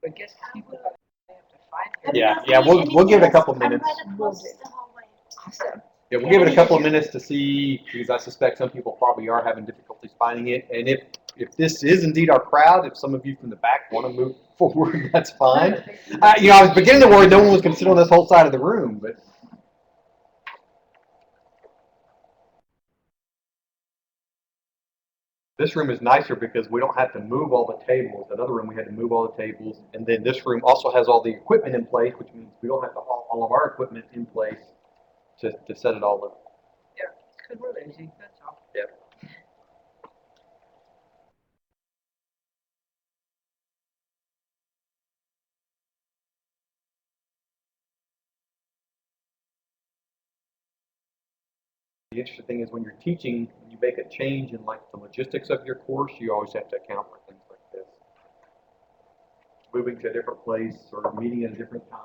But guess people are gonna have to find it. Yeah, we'll give it a couple minutes. Awesome. Yeah, we'll give it a couple of minutes to see, because I suspect some people probably are having difficulties finding it. And if this is indeed our crowd, if some of you from the back want to move forward, that's fine. I was beginning to worry no one was going to sit on this whole side of the room, but. This room is nicer because we don't have to move all the tables. That other room, we had to move all the tables. And then this room also has all the equipment in place, which means we don't have to haul all of our equipment in place to set it all up. Yeah, because we're lazy, that's all. Yeah. The interesting thing is when you're teaching, when you make a change in like the logistics of your course, you always have to account for things like this. Moving to a different place or meeting at a different time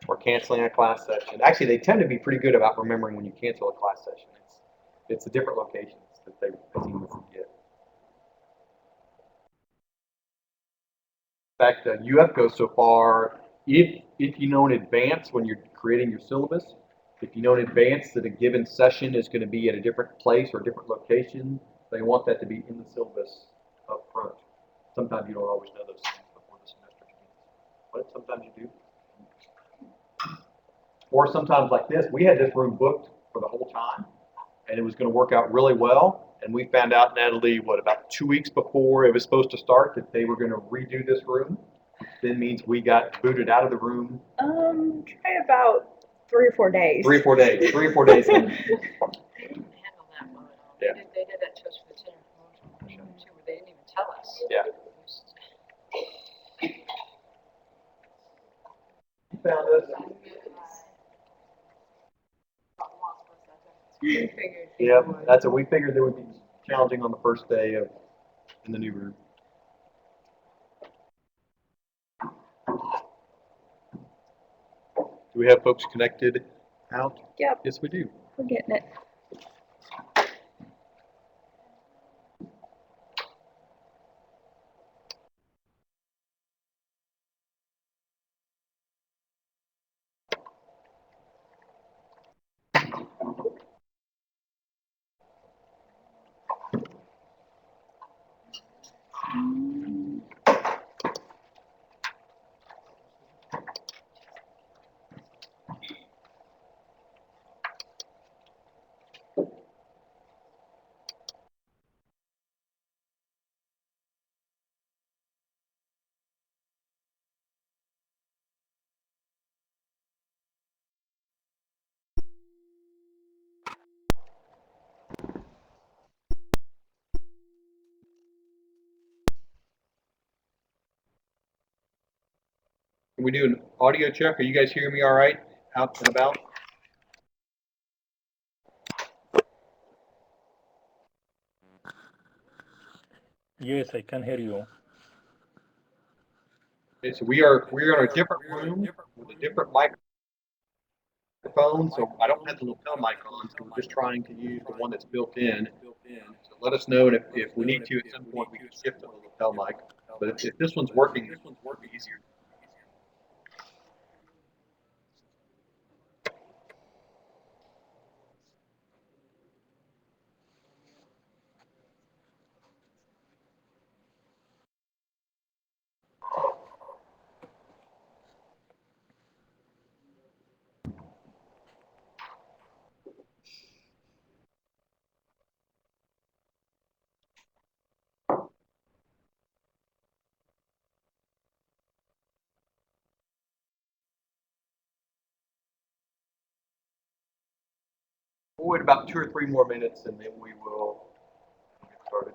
or canceling a class session. Actually, they tend to be pretty good about remembering when you cancel a class session. It's the different locations that they seem to forget. In fact, UF goes so far, if you know in advance when you're creating your syllabus, if you know in advance that a given session is going to be at a different place or a different location, they want that to be in the syllabus up front. Sometimes you don't always know those things before the semester begins, but sometimes you do. Or sometimes like this, we had this room booked for the whole time, and it was going to work out really well. And we found out, Natalie, about 2 weeks before it was supposed to start, that they were going to redo this room. Then means we got booted out of the room. Try about 3 or 4 days. 3 or 4 days. 3 or 4 days. They didn't handle that well at all. Yeah. They did that to us for the tenure promotion workshop too, where they didn't even tell us. Yeah. You found us. We figured. Yeah, that's what we figured. It would be challenging on the first day in the new room. Do we have folks connected out? Yep. Yes, we do. We're getting it. Can we do an audio check? Are you guys hearing me all right out and about? Yes, I can hear you. Okay, so we're in a different room with a different microphone, so I don't have the lapel mic on, so we're just trying to use the one that's built in. So let us know, and if we need to at some point, we can shift to the lapel mic. But if this one's working, this one's working easier. We'll wait about 2 or 3 more minutes, and then we will get started.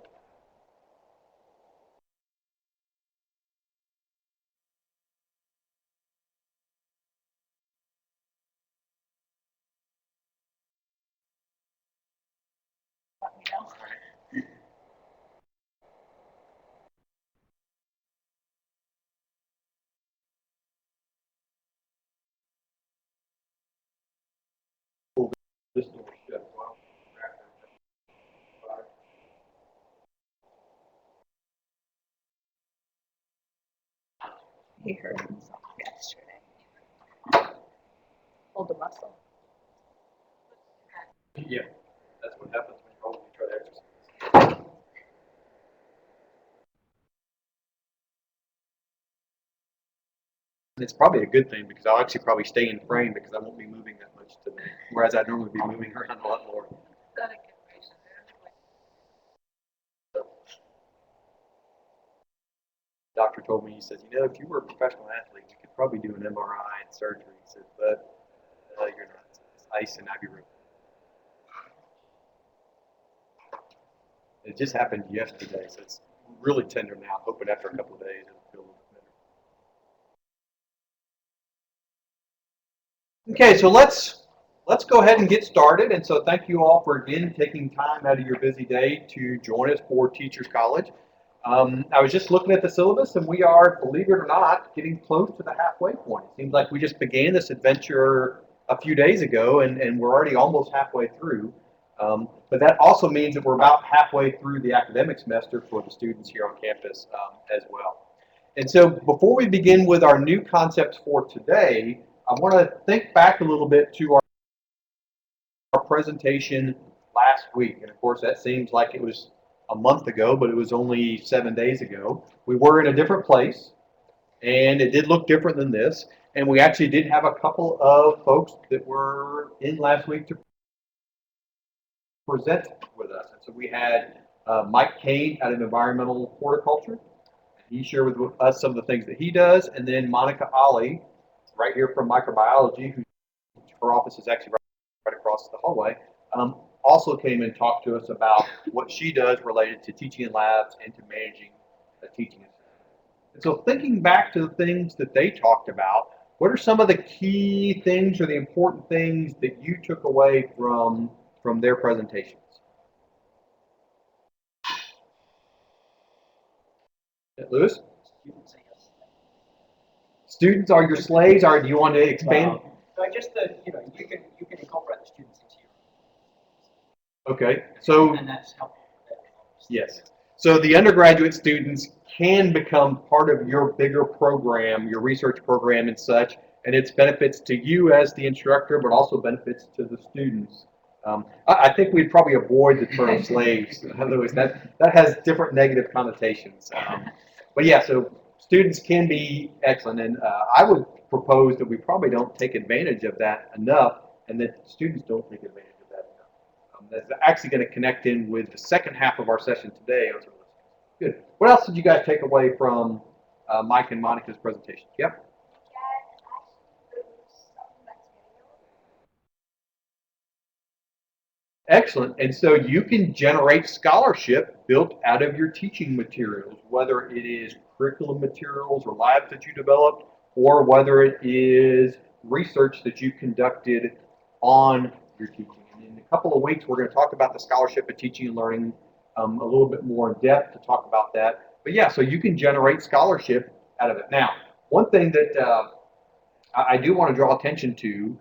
Let me know. This door shut. He hurt himself yesterday. Pulled a muscle. Yeah, that's what happens when you're old and you try to exercise. It's probably a good thing because I'll actually probably stay in frame because I won't be moving that much today, whereas I'd normally be moving around a lot more. Got a good patient there. Doctor told me, he says, you know, if you were a professional athlete, you could probably do an MRI and surgery. He said, but you're not. It's ice and ibuprofen. It just happened yesterday, so it's really tender now. I'm hoping after a couple of days it'll feel a little bit better. Okay, so let's go ahead and get started. And so thank you all for again taking time out of your busy day to join us for Teachers College. I was just looking at the syllabus, and we are, believe it or not, getting close to the halfway point. It seems like we just began this adventure a few days ago, and we're already almost halfway through. But that also means that we're about halfway through the academic semester for the students here on campus as well. And so before we begin with our new concepts for today, I want to think back a little bit to our presentation last week. And of course, that seems like it was a month ago, but it was only 7 days ago. We were in a different place, and it did look different than this. And we actually did have a couple of folks that were in last week to present with us. And so we had Mike Kane out of Environmental Horticulture. He shared with us some of the things that he does. And then Monica Ali, right here from Microbiology, who her office is actually right across the hallway, also came and talked to us about what she does related to teaching in labs and to managing a teaching assistant. And so thinking back to the things that they talked about, what are some of the key things or the important things that you took away from their presentations? Lewis? Students are your slaves, or do you want to expand? So just that, you can incorporate the students into your. Okay, so And that's helpful. yes. So the undergraduate students can become part of your bigger program, your research program and such, and it's benefits to you as the instructor, but also benefits to the students. I think we'd probably avoid the term slaves, otherwise that has different negative connotations. But yeah, so students can be excellent, and I would propose that we probably don't take advantage of that enough, and that students don't take advantage of that enough. That's actually going to connect in with the second half of our session today. Good. What else did you guys take away from Mike and Monica's presentation? Yep. Excellent. And so you can generate scholarship built out of your teaching materials, whether it is curriculum materials or labs that you developed, or whether it is research that you conducted on your teaching. And in a couple of weeks, we're going to talk about the scholarship of teaching and learning a little bit more in depth to talk about that. But yeah, so you can generate scholarship out of it. Now, one thing that I do want to draw attention to,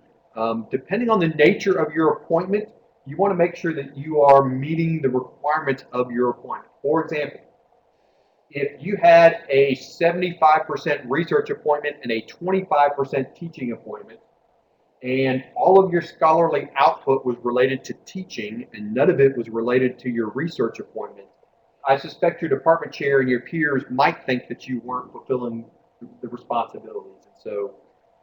depending on the nature of your appointment, you want to make sure that you are meeting the requirements of your appointment. For example, if you had a 75% research appointment and a 25% teaching appointment, and all of your scholarly output was related to teaching and none of it was related to your research appointment, I suspect your department chair and your peers might think that you weren't fulfilling the responsibilities. And so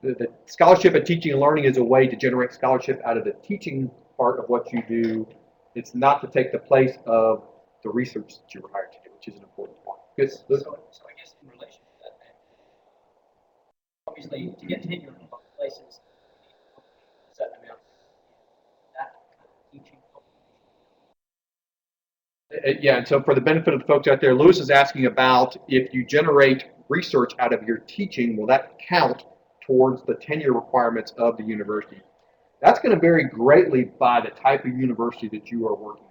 the scholarship of teaching and learning is a way to generate scholarship out of the teaching part of what you do. It's not to take the place of the research that you were hired to do, which is an important part. Good. So I guess in relation to that, then, obviously, to get tenure in places, a certain amount of that kind of teaching. Yeah, and so for the benefit of the folks out there, Lewis is asking about if you generate research out of your teaching, will that count towards the tenure requirements of the university? That's going to vary greatly by the type of university that you are working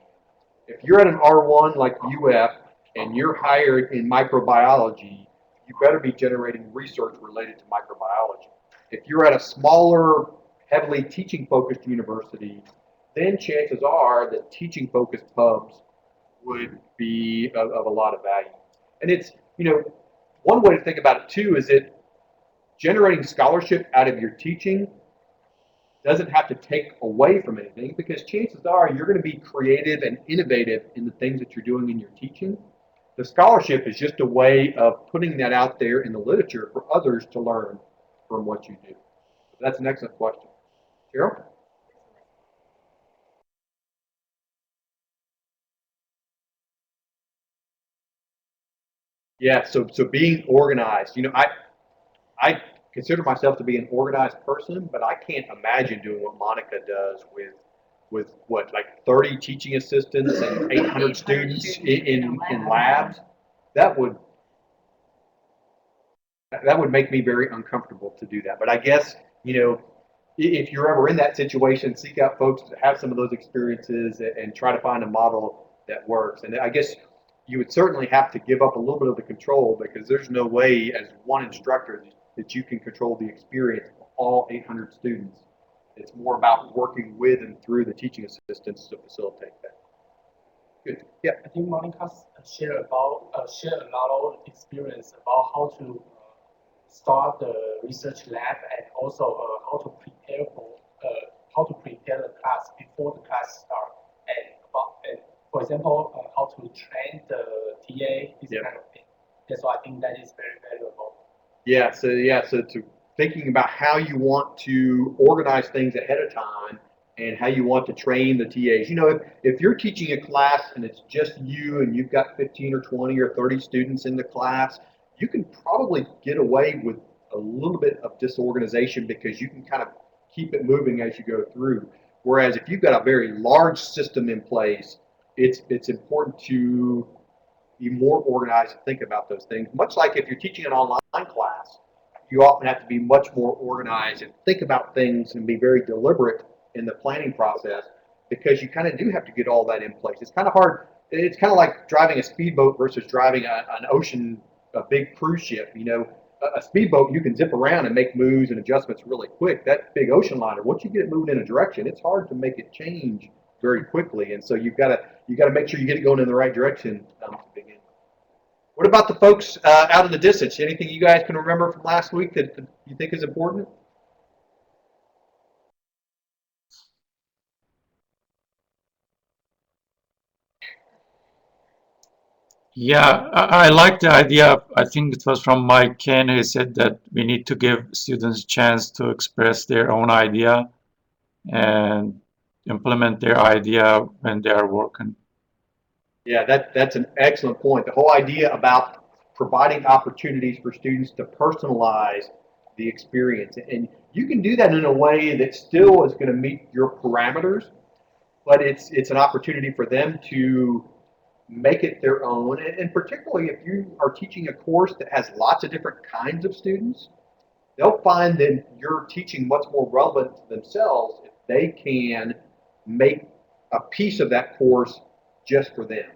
in. If you're at an R1 like UF and you're hired in microbiology, you better be generating research related to microbiology. If you're at a smaller, heavily teaching-focused university, then chances are that teaching-focused hubs would be of a lot of value. And it's, one way to think about it too is that generating scholarship out of your teaching doesn't have to take away from anything, because chances are you're going to be creative and innovative in the things that you're doing in your teaching. The scholarship is just a way of putting that out there in the literature for others to learn from what you do. That's an excellent question. Cheryl? Yeah, so being organized. I consider myself to be an organized person, but I can't imagine doing what Monica does with what, like 30 teaching assistants and 800 students in labs. That would make me very uncomfortable to do that. But I guess, if you're ever in that situation, seek out folks that have some of those experiences and try to find a model that works. And I guess you would certainly have to give up a little bit of the control, because there's no way as one instructor that you can control the experience of all 800 students. It's more about working with and through the teaching assistants to facilitate that. Good. Yeah. I think Monica shared a lot of experience about how to start the research lab, and also how to prepare the class before the class start, and for example how to train the TA, this kind of thing. Yeah, so I think that is very valuable. So to thinking about how you want to organize things ahead of time and how you want to train the TAs. If you're teaching a class and it's just you and you've got 15 or 20 or 30 students in the class, you can probably get away with a little bit of disorganization, because you can kind of keep it moving as you go through. Whereas if you've got a very large system in place, it's important to be more organized and think about those things. Much like if you're teaching an online class, you often have to be much more organized and think about things and be very deliberate in the planning process, because you kind of do have to get all that in place. It's kind of hard. It's kind of like driving a speedboat versus driving a big cruise ship. A speedboat, you can zip around and make moves and adjustments really quick. That big ocean liner, once you get it moving in a direction, it's hard to make it change very quickly. And so you've got to make sure you get it going in the right direction to begin with. What about the folks out in the distance? Anything you guys can remember from last week that you think is important? Yeah, I like the idea. I think it was from Mike Ken. He said that we need to give students a chance to express their own idea and implement their idea when they are working. Yeah, that's an excellent point. The whole idea about providing opportunities for students to personalize the experience. And you can do that in a way that still is going to meet your parameters, but it's an opportunity for them to make it their own. And particularly if you are teaching a course that has lots of different kinds of students, they'll find that you're teaching much more relevant to themselves if they can make a piece of that course just for them.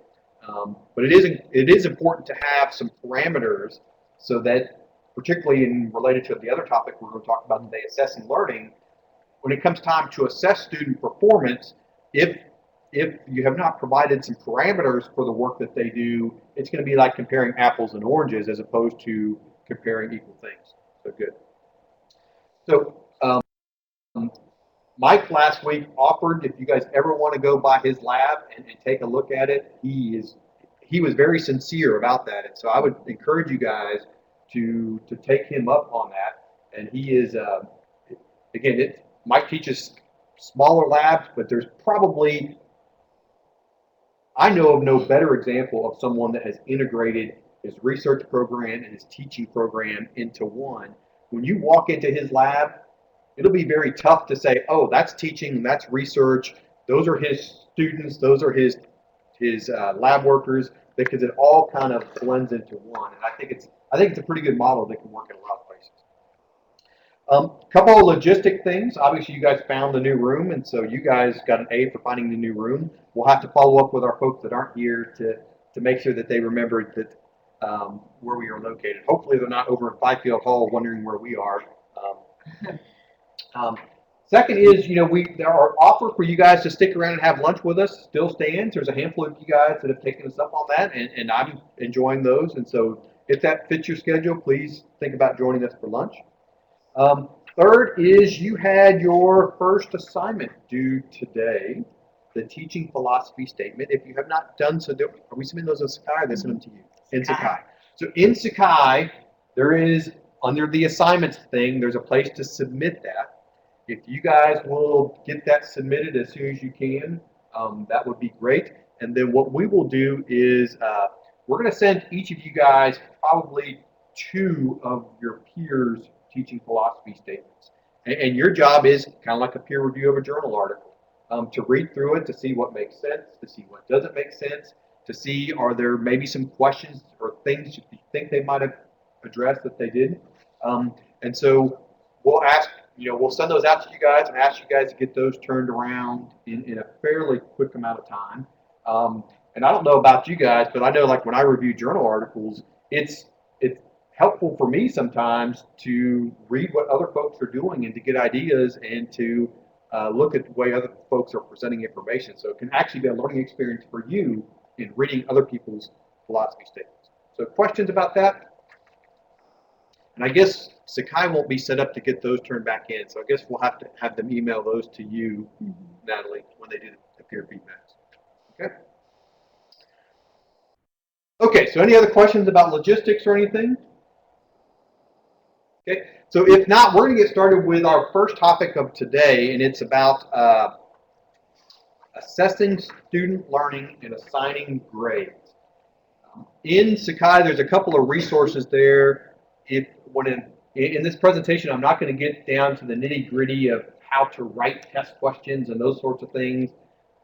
But it is important to have some parameters, so that, particularly related to the other topic we're going to talk about today, assessing learning, when it comes time to assess student performance, if you have not provided some parameters for the work that they do, it's going to be like comparing apples and oranges as opposed to comparing equal things. So good. So Mike last week offered, if you guys ever want to go by his lab and take a look at it, he was very sincere about that. And so I would encourage you guys to take him up on that. And he is, again, Mike teaches smaller labs, but there's probably, I know of no better example of someone that has integrated his research program and his teaching program into one. When you walk into his lab, it'll be very tough to say, oh, that's teaching, that's research, those are his students, those are his lab workers, because it all kind of blends into one. And I think it's a pretty good model that can work in a lot of places. Couple of logistic things. Obviously, you guys found the new room, and so you guys got an A for finding the new room. We'll have to follow up with our folks that aren't here to make sure that they remembered that where we are located. Hopefully, they're not over in Fifield Hall wondering where we are. Second is, our offer for you guys to stick around and have lunch with us still stands. There's a handful of you guys that have taken us up on that, and I'm enjoying those. And so if that fits your schedule, please think about joining us for lunch. Third is you had your first assignment due today, the teaching philosophy statement. If you have not done so, are we submitting those in Sakai or they send them to you? In Sakai. So in Sakai, there is, under the assignments thing, there's a place to submit that. If you guys will get that submitted as soon as you can, that would be great. And then what we will do is we're going to send each of you guys probably 2 of your peers' teaching philosophy statements. And your job is kind of like a peer review of a journal article, to read through it, to see what makes sense, to see what doesn't make sense, to see are there maybe some questions or things you think they might have addressed that they didn't. And so we'll ask, we'll send those out to you guys and ask you guys to get those turned around in a fairly quick amount of time. And I don't know about you guys, but I know like when I review journal articles, it's helpful for me sometimes to read what other folks are doing and to get ideas and to look at the way other folks are presenting information. So it can actually be a learning experience for you in reading other people's philosophy statements. So questions about that? And I guess Sakai won't be set up to get those turned back in. So I guess we'll have to have them email those to you, Natalie, when they do the peer feedbacks. Okay. Okay, so any other questions about logistics or anything? Okay, so if not, we're going to get started with our first topic of today, and it's about assessing student learning and assigning grades. In Sakai, there's a couple of resources there. In this presentation, I'm not going to get down to the nitty-gritty of how to write test questions and those sorts of things.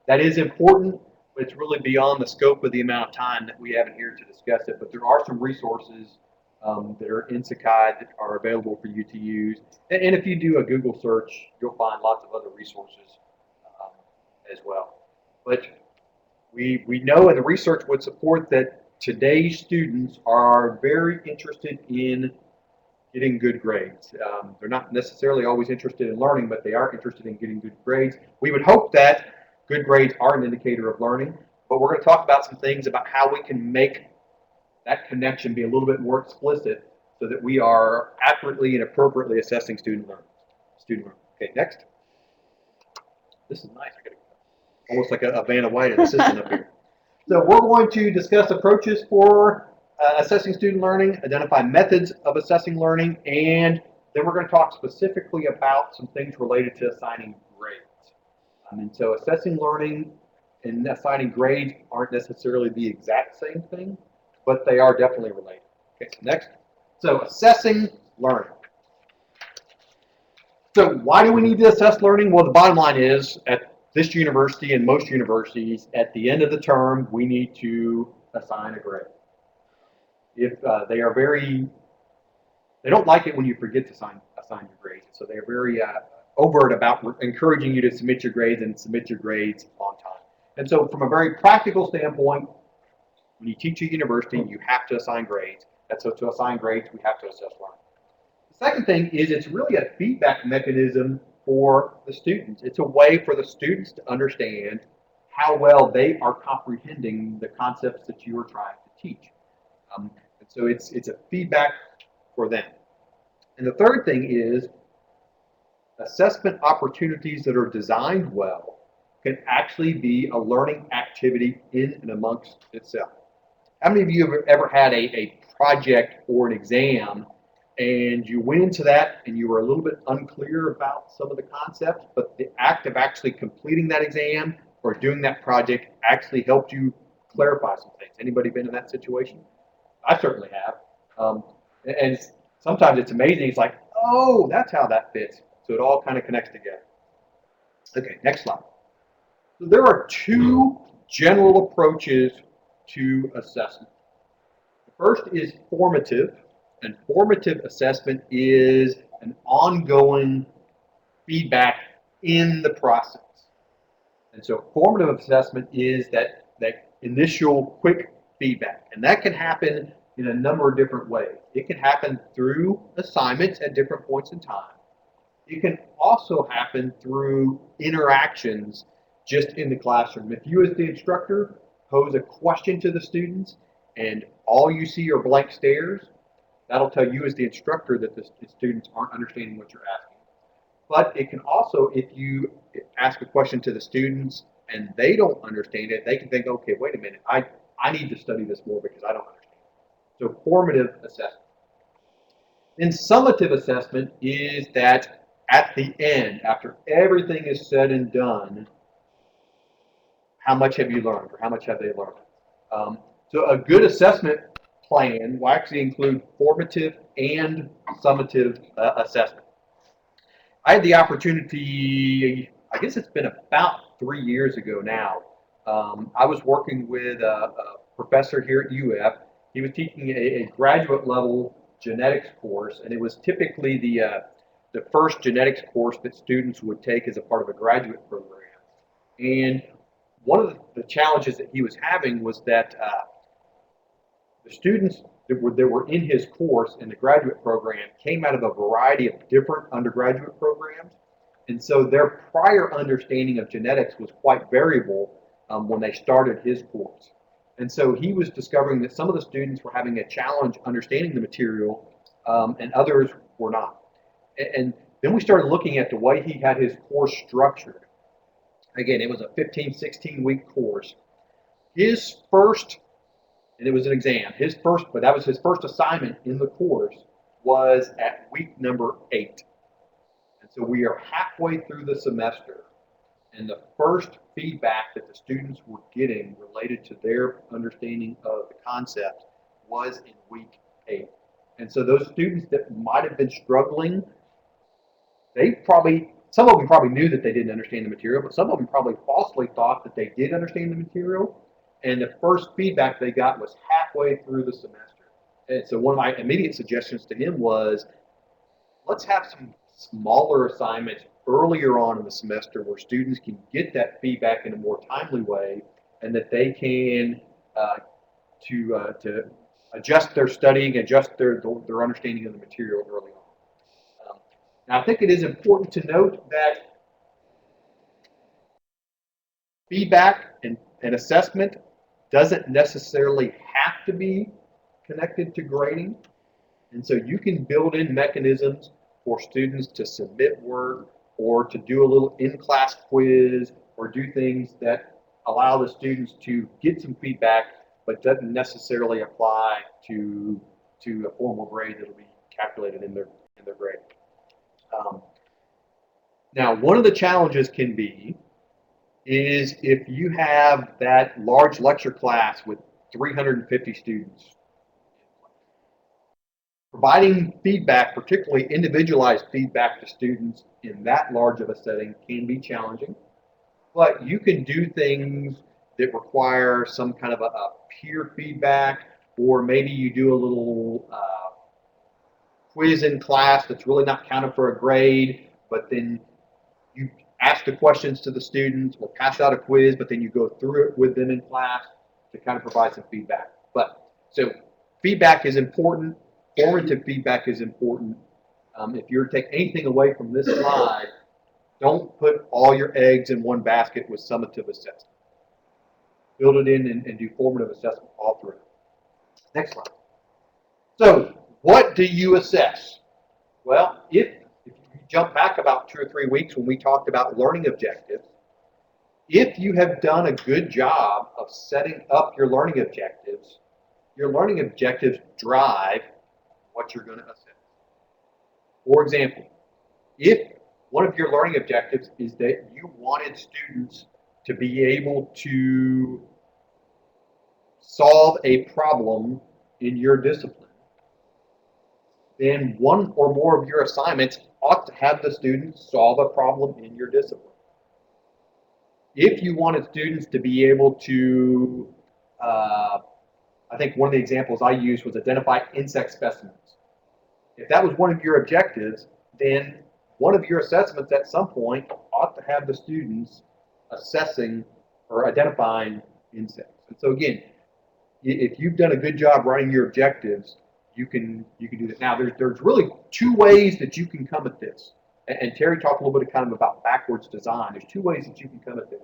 That is important, but it's really beyond the scope of the amount of time that we have in here to discuss it. But there are some resources that are in Sakai that are available for you to use. And if you do a Google search, you'll find lots of other resources as well. But we know, and the research would support, that today's students are very interested in getting good grades. They're not necessarily always interested in learning, but they are interested in getting good grades. We would hope that good grades are an indicator of learning, but we're going to talk about some things about how we can make that connection be a little bit more explicit so that we are accurately and appropriately assessing student learning. Okay, next. This is nice. I got almost like a Vanna White assistant up here. So we're going to discuss approaches for assessing student learning, identify methods of assessing learning, and then we're going to talk specifically about some things related to assigning grades. And so assessing learning and assigning grades aren't necessarily the exact same thing, but they are definitely related. Okay, so next. So assessing learning. So why do we need to assess learning? Well, the bottom line is, at this university and most universities, at the end of the term, we need to assign a grade. If they don't like it when you forget to assign your grades. So they're very overt about encouraging you to submit your grades and submit your grades on time. And so from a very practical standpoint, when you teach at university, you have to assign grades. And so to assign grades, we have to assess learning. The second thing is it's really a feedback mechanism for the students. It's a way for the students to understand how well they are comprehending the concepts that you are trying to teach. And so it's a feedback for them. And the third thing is assessment opportunities that are designed well can actually be a learning activity in and amongst itself. How many of you have ever had a project or an exam and you went into that and you were a little bit unclear about some of the concepts, but the act of actually completing that exam or doing that project actually helped you clarify some things? Anybody been in that situation? I certainly have. And sometimes it's amazing. It's like, oh, that's how that fits. So it all kind of connects together. Okay, next slide. So there are 2 general approaches to assessment. The first is formative, and formative assessment is an ongoing feedback in the process. And so formative assessment is that initial quick feedback, and that can happen in a number of different ways. It can happen through assignments at different points in time. It can also happen through interactions just in the classroom. If you as the instructor pose a question to the students and all you see are blank stares, That'll tell you as the instructor that the students aren't understanding what you're asking. But it can also, if you ask a question to the students and they don't understand it, they can think, okay, wait a minute, I need to study this more because I don't understand. So formative assessment. Then summative assessment is that at the end, after everything is said and done, how much have you learned or how much have they learned? So a good assessment plan will actually include formative and summative assessment. I had the opportunity, I guess it's been about 3 years ago now. I was working with a professor here at UF. He was teaching a graduate level genetics course, and it was typically the first genetics course that students would take as a part of a graduate program. And one of the challenges that he was having was that the students that were in his course in the graduate program came out of a variety of different undergraduate programs. And so their prior understanding of genetics was quite variable when they started his course. And so he was discovering that some of the students were having a challenge understanding the material and others were not. And then we started looking at the way he had his course structured. Again, it was a 15, 16-week course. His first, and it was an exam, but that was his first assignment in the course was at week number 8. And so we are halfway through the semester, and the first feedback that the students were getting related to their understanding of the concept was in week 8. And so those students that might have been struggling, some of them probably knew that they didn't understand the material, but some of them probably falsely thought that they did understand the material. And the first feedback they got was halfway through the semester. And so one of my immediate suggestions to him was, let's have some smaller assignments earlier on in the semester where students can get that feedback in a more timely way, and that they can to adjust their studying, adjust their understanding of the material early on. Now, I think it is important to note that feedback and assessment doesn't necessarily have to be connected to grading. And so you can build in mechanisms for students to submit work or to do a little in-class quiz or do things that allow the students to get some feedback, but doesn't necessarily apply to a formal grade that will be calculated in their grade. Now, one of the challenges can be is if you have that large lecture class with 350 students, providing feedback, particularly individualized feedback to students in that large of a setting can be challenging, but you can do things that require some kind of a peer feedback, or maybe you do a little quiz in class that's really not counted for a grade, but then you ask the questions to the students or pass out a quiz, but then you go through it with them in class to kind of provide some feedback. But so feedback is important. Formative feedback is important. If you're to take anything away from this slide, don't put all your eggs in one basket with summative assessment. Build it in and do formative assessment all through. Next slide. So what do you assess? Well, if you jump back about 2 or 3 weeks when we talked about learning objectives, if you have done a good job of setting up your learning objectives drive what you're going to assess. For example, if one of your learning objectives is that you wanted students to be able to solve a problem in your discipline, then one or more of your assignments ought to have the students solve a problem in your discipline. If you wanted students to be able to, I think one of the examples I used was identify insect specimens. If that was one of your objectives, then one of your assessments at some point ought to have the students assessing or identifying insects. And so again, if you've done a good job writing your objectives, you can do that. Now, there's really 2 ways that you can come at this. And Terry talked a little bit kind of about backwards design. There's 2 ways that you can come at this.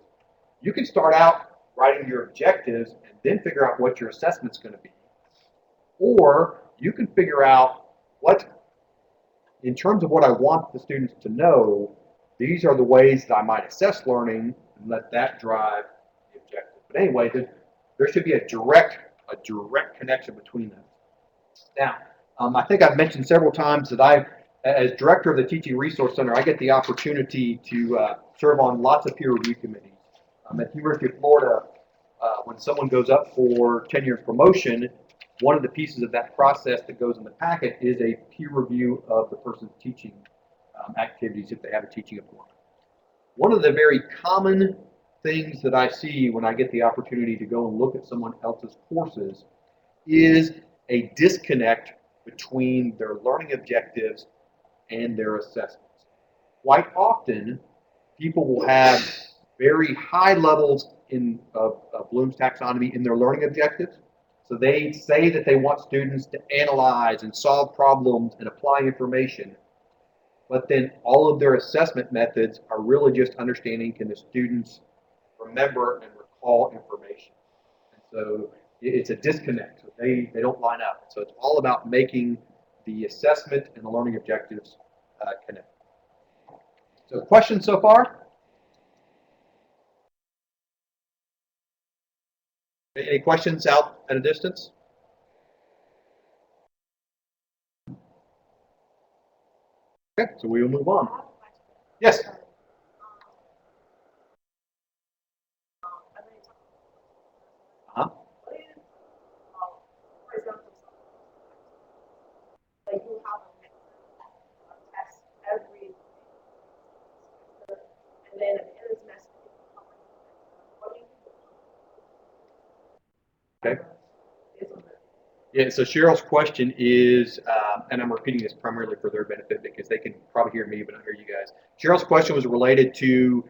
You can start out writing your objectives and then figure out what your assessment's going to be. Or you can figure out what, in terms of what I want the students to know, these are the ways that I might assess learning and let that drive the objective. But anyway, there should be a direct connection between them. Now, I think I've mentioned several times that as director of the Teaching Resource Center, I get the opportunity to serve on lots of peer review committees. At the University of Florida, when someone goes up for tenure and promotion, one of the pieces of that process that goes in the packet is a peer review of the person's teaching activities if they have a teaching appointment. One of the very common things that I see when I get the opportunity to go and look at someone else's courses is a disconnect between their learning objectives and their assessments. Quite often, people will have very high levels of Bloom's taxonomy in their learning objectives. So they say that they want students to analyze and solve problems and apply information, but then all of their assessment methods are really just understanding, can the students remember and recall information? And so it's a disconnect. So they don't line up. So it's all about making the assessment and the learning objectives connect. So questions so far? Any questions out at a distance? Okay, so we will move on. Yes. Uh-huh. For example, like you have a test every semester, and then at the end of the semester, what do you do? Okay. Yeah, so Cheryl's question is, and I'm repeating this primarily for their benefit because they can probably hear me but not hear you guys. Cheryl's question was related to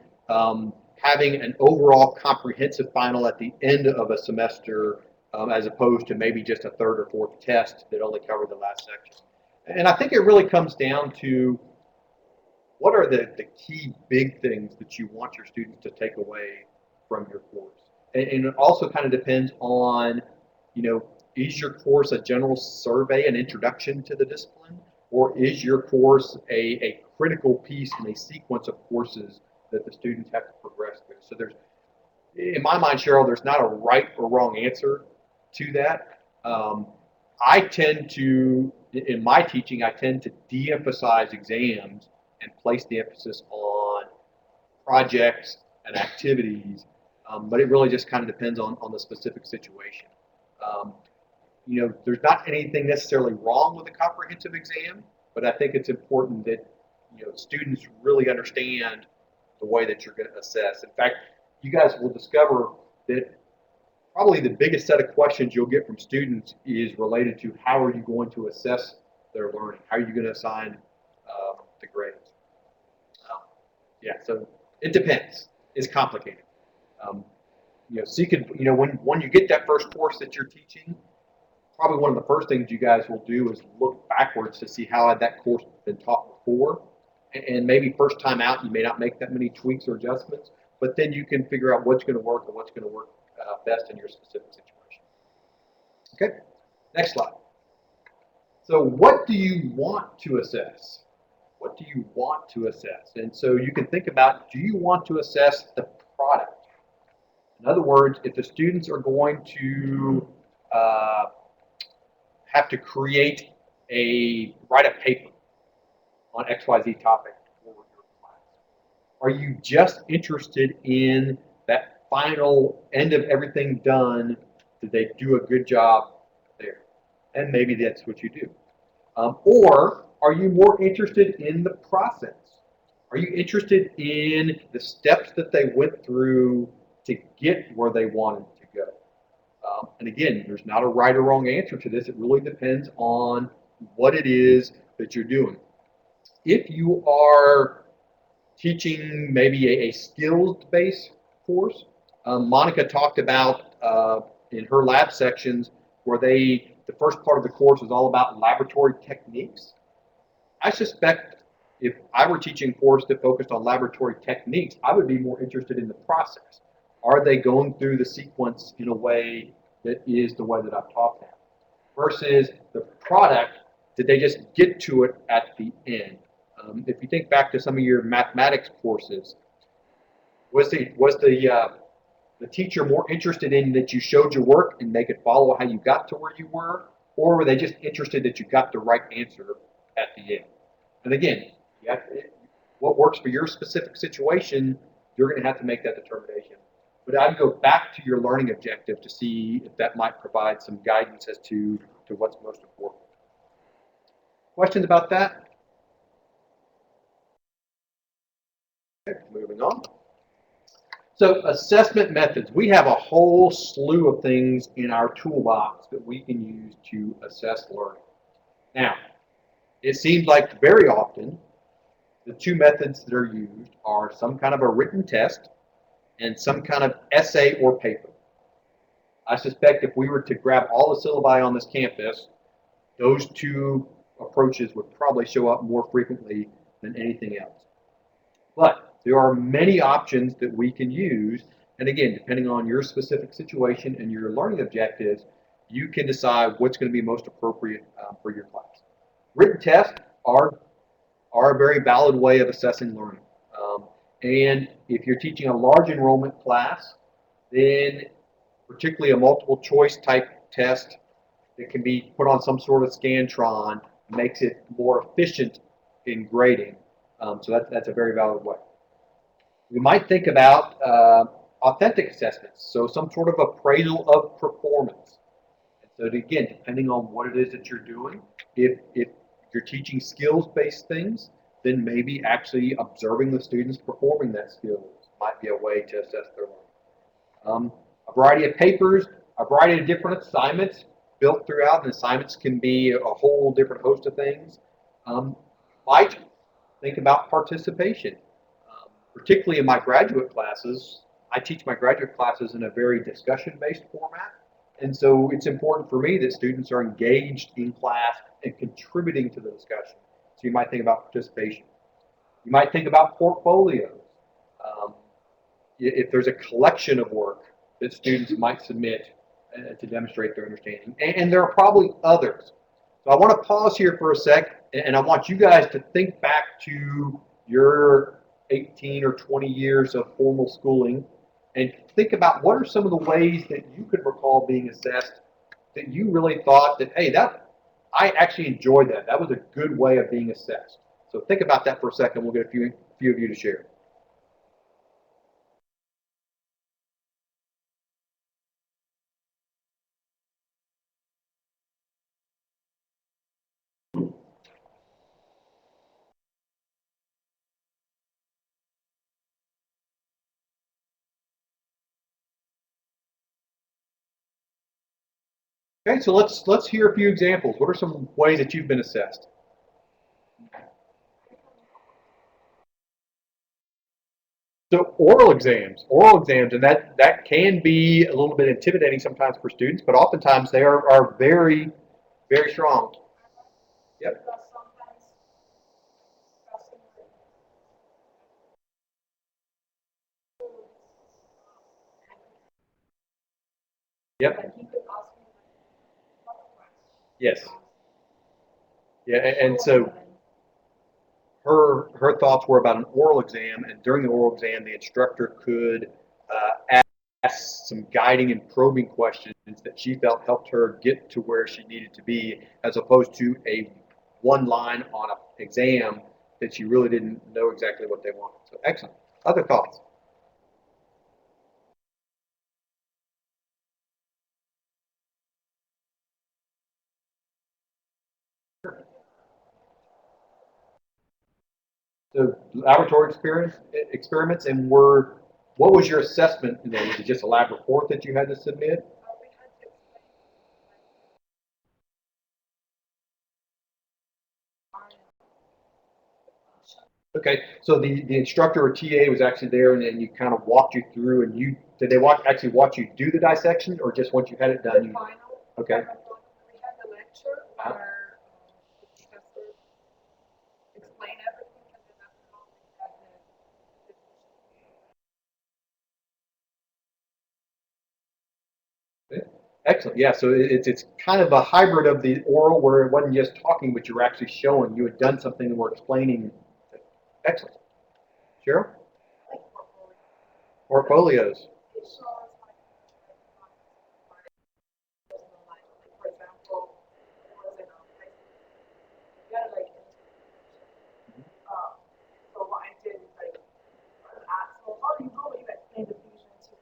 having an overall comprehensive final at the end of a semester as opposed to maybe just a third or fourth test that only covered the last section. And I think it really comes down to what are the key big things that you want your students to take away from your course. And it also kind of depends on, is your course a general survey, an introduction to the discipline, or is your course a critical piece in a sequence of courses that the students have to progress through? So there's, in my mind, Cheryl, there's not a right or wrong answer to that. I tend to, in my teaching, I tend to de-emphasize exams and place the emphasis on projects and activities, but it really just kind of depends on the specific situation. There's not anything necessarily wrong with a comprehensive exam, but I think it's important that students really understand the way that you're going to assess. In fact, you guys will discover that probably the biggest set of questions you'll get from students is related to how are you going to assess their learning? How are you going to assign the grades? So it depends. It's complicated. When you get that first course that you're teaching, probably one of the first things you guys will do is look backwards to see how had that course been taught before. And maybe first time out, you may not make that many tweaks or adjustments, but then you can figure out what's going to work and what's going to work best in your specific situation. Okay, next slide. So what do you want to assess? What do you want to assess? And so you can think about, do you want to assess the product? In other words, if the students are going to have to write a paper on XYZ topic for your class, are you just interested in that final end of everything done? Did they do a good job there? And maybe that's what you do. Or are you more interested in the process? Are you interested in the steps that they went through to get where they wanted to go? And again, there's not a right or wrong answer to this. It really depends on what it is that you're doing. If you are teaching maybe a skills-based course, Monica talked about in her lab sections where the first part of the course is all about laboratory techniques. I suspect if I were teaching a course that focused on laboratory techniques, I would be more interested in the process. Are they going through the sequence in a way that is the way that I've taught them? versus the product, did they just get to it at the end? If you think back to some of your mathematics courses, was the teacher more interested in that you showed your work and they could follow how you got to where you were, or were they just interested that you got the right answer at the end? And again, what works for your specific situation, you're going to have to make that determination. But I'd go back to your learning objective to see if that might provide some guidance as to what's most important. Questions about that? Okay, moving on. So assessment methods. We have a whole slew of things in our toolbox that we can use to assess learning. Now, it seems like very often the two methods that are used are some kind of a written test and some kind of essay or paper. I suspect if we were to grab all the syllabi on this campus, those two approaches would probably show up more frequently than anything else. But there are many options that we can use, and again, depending on your specific situation and your learning objectives, you can decide what's going to be most appropriate for your class. Written tests are a very valid way of assessing learning. And if you're teaching a large enrollment class, then particularly a multiple choice type test that can be put on some sort of Scantron makes it more efficient in grading. So that's a very valid way. We might think about authentic assessments, so some sort of appraisal of performance. And so again, depending on what it is that you're doing, if you're teaching skills-based things, then maybe actually observing the students performing that skill might be a way to assess their learning. A variety of papers, a variety of different assignments built throughout, and assignments can be a whole different host of things. Might think about participation. Particularly in my graduate classes, I teach my graduate classes in a very discussion-based format. And so it's important for me that students are engaged in class and contributing to the discussion. So you might think about participation. You might think about portfolios. If there's a collection of work that students might submit to demonstrate their understanding. And there are probably others. So I want to pause here for a sec, and I want you guys to think back to your 18 or 20 years of formal schooling and think about what are some of the ways that you could recall being assessed that you really thought that, hey, I actually enjoyed that. That was a good way of being assessed. So think about that for a second. We'll get a few of you to share. Okay, so let's hear a few examples. What are some ways that you've been assessed? So oral exams, and that can be a little bit intimidating sometimes for students, but oftentimes they are very, very strong. Yep. Because sometimes discussing Yep. and he could ask me a lot of questions. Yes. Yeah, and so her thoughts were about an oral exam, and during the oral exam, the instructor could ask some guiding and probing questions that she felt helped her get to where she needed to be, as opposed to a one line on an exam that she really didn't know exactly what they wanted. So excellent. Other thoughts? So laboratory experiments, and what was your assessment? Was it just a lab report that you had to submit? We had to explain Okay, so the instructor or TA was actually there, and then you kind of walked you through, and did they actually watch you do the dissection, or just once you had it done? the final. Okay. We had the lecture where the professor explained everything, and then after all, we had the Okay. Excellent. Yeah. So it's kind of a hybrid of the oral where it wasn't just talking, but you were actually showing you had done something and were explaining. Excellent. Cheryl? Like Portfolios. it shows like, for example, it was in high school. You gotta like, so what I did is like, ask, so how do you explain the fusion to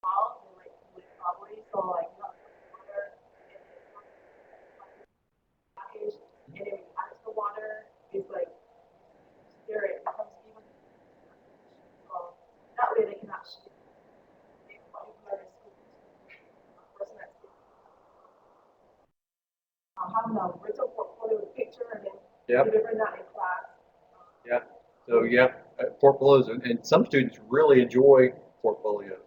and like with probably, so like, you have water and package, and then when you add it to the water, it's like, stir it, becomes even. So that way they can actually make what you learn in school. A person that's having a written portfolio with picture and then Yep. delivering that in class. Yeah. So yeah, portfolios, and some students really enjoy portfolios.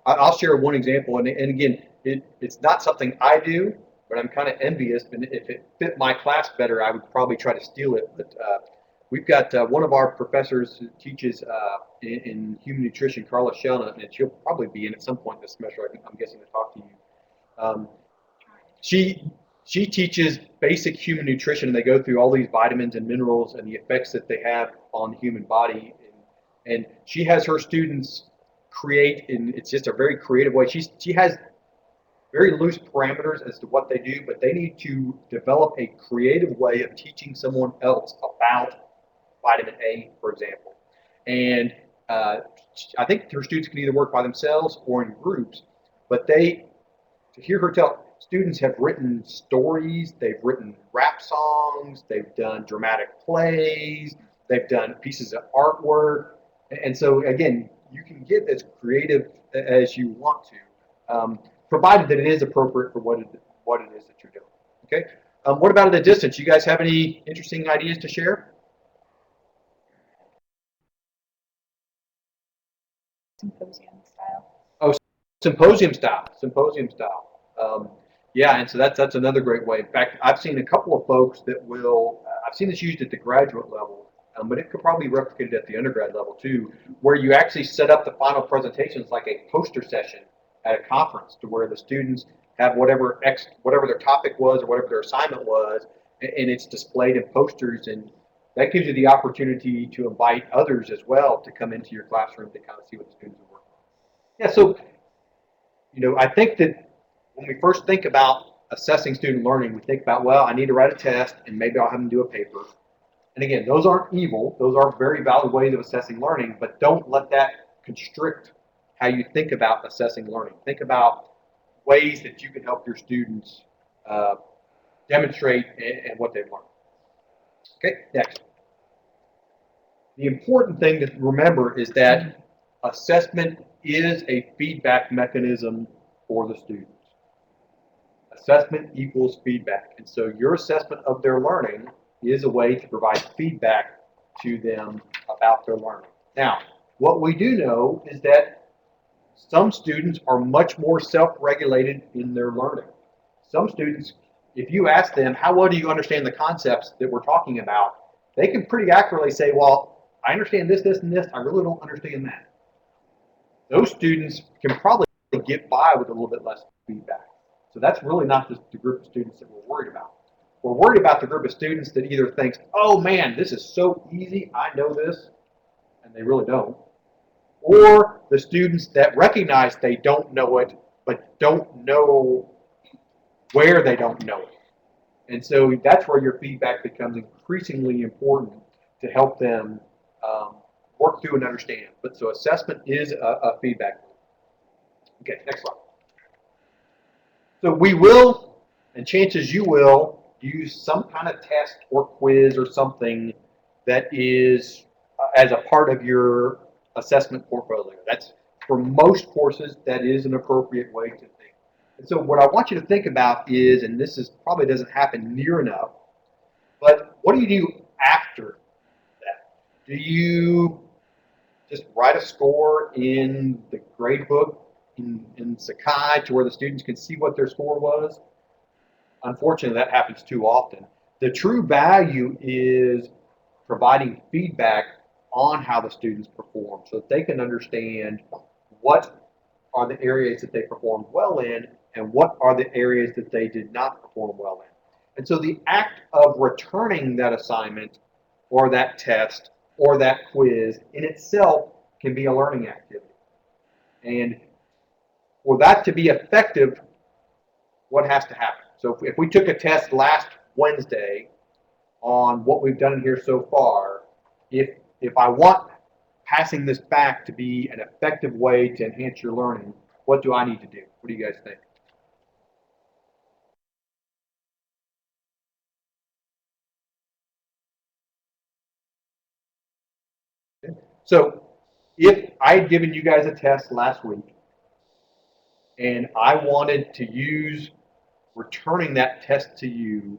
I'll share one example, and again, it's not something I do, but I'm kind of envious. And if it fit my class better, I would probably try to steal it. But we've got one of our professors who teaches in human nutrition, Carla Shellna, and she'll probably be in at some point this semester. I'm guessing to talk to you. She teaches basic human nutrition, and they go through all these vitamins and minerals and the effects that they have on the human body. And she has her students create, and it's just a very creative way. She has very loose parameters as to what they do, but they need to develop a creative way of teaching someone else about vitamin A, for example. And I think her students can either work by themselves or in groups, but to hear her tell, students have written stories, they've written rap songs, they've done dramatic plays, they've done pieces of artwork. And so, again, you can get as creative as you want to, provided that it is appropriate for what it is that you're doing. Okay. What about at a distance? You guys have any interesting ideas to share? Symposium style. Oh, symposium style. Symposium style. Yeah, and so that's another great way. In fact, I've seen a couple of folks that will. I've seen this used at the graduate level, but it could probably be replicated at the undergrad level too, where you actually set up the final presentations like a poster session at a conference, to where the students have whatever their topic was or whatever their assignment was, and it's displayed in posters, and that gives you the opportunity to invite others as well to come into your classroom to kind of see what the students are working on. Yeah, so I think that when we first think about assessing student learning, we think about, well, I need to write a test and maybe I'll have them do a paper. And again, those aren't evil. Those are very valid ways of assessing learning, but don't let that constrict how you think about assessing learning. Think about ways that you can help your students demonstrate and what they've learned. Okay, next. The important thing to remember is that assessment is a feedback mechanism for the students. Assessment equals feedback. And so your assessment of their learning is a way to provide feedback to them about their learning. Now, what we do know is that some students are much more self-regulated in their learning. Some students, if you ask them, how well do you understand the concepts that we're talking about, they can pretty accurately say, well, I understand this, this, and this. I really don't understand that. Those students can probably get by with a little bit less feedback. So that's really not the group of students that we're worried about. We're worried about the group of students that either thinks, oh man, this is so easy, I know this, and they really don't. Or the students that recognize they don't know it, but don't know where they don't know it. And so that's where your feedback becomes increasingly important to help them work through and understand. But so assessment is a feedback. Okay, next slide. So we will, and chances you will, use some kind of test or quiz or something that is as a part of your assessment portfolio. That's, for most courses, that is an appropriate way to think. And so what I want you to think about is, and this is probably doesn't happen near enough, but what do you do after that? Do you just write a score in the grade book in Sakai to where the students can see what their score was? Unfortunately, that happens too often. The true value is providing feedback on how the students perform so that they can understand what are the areas that they performed well in, and what are the areas that they did not perform well in. And so the act of returning that assignment or that test or that quiz in itself can be a learning activity. And for that to be effective, what has to happen? So if we took a test last Wednesday on what we've done here so far, if I want passing this back to be an effective way to enhance your learning, what do I need to do? What do you guys think? So if I had given you guys a test last week and I wanted to use returning that test to you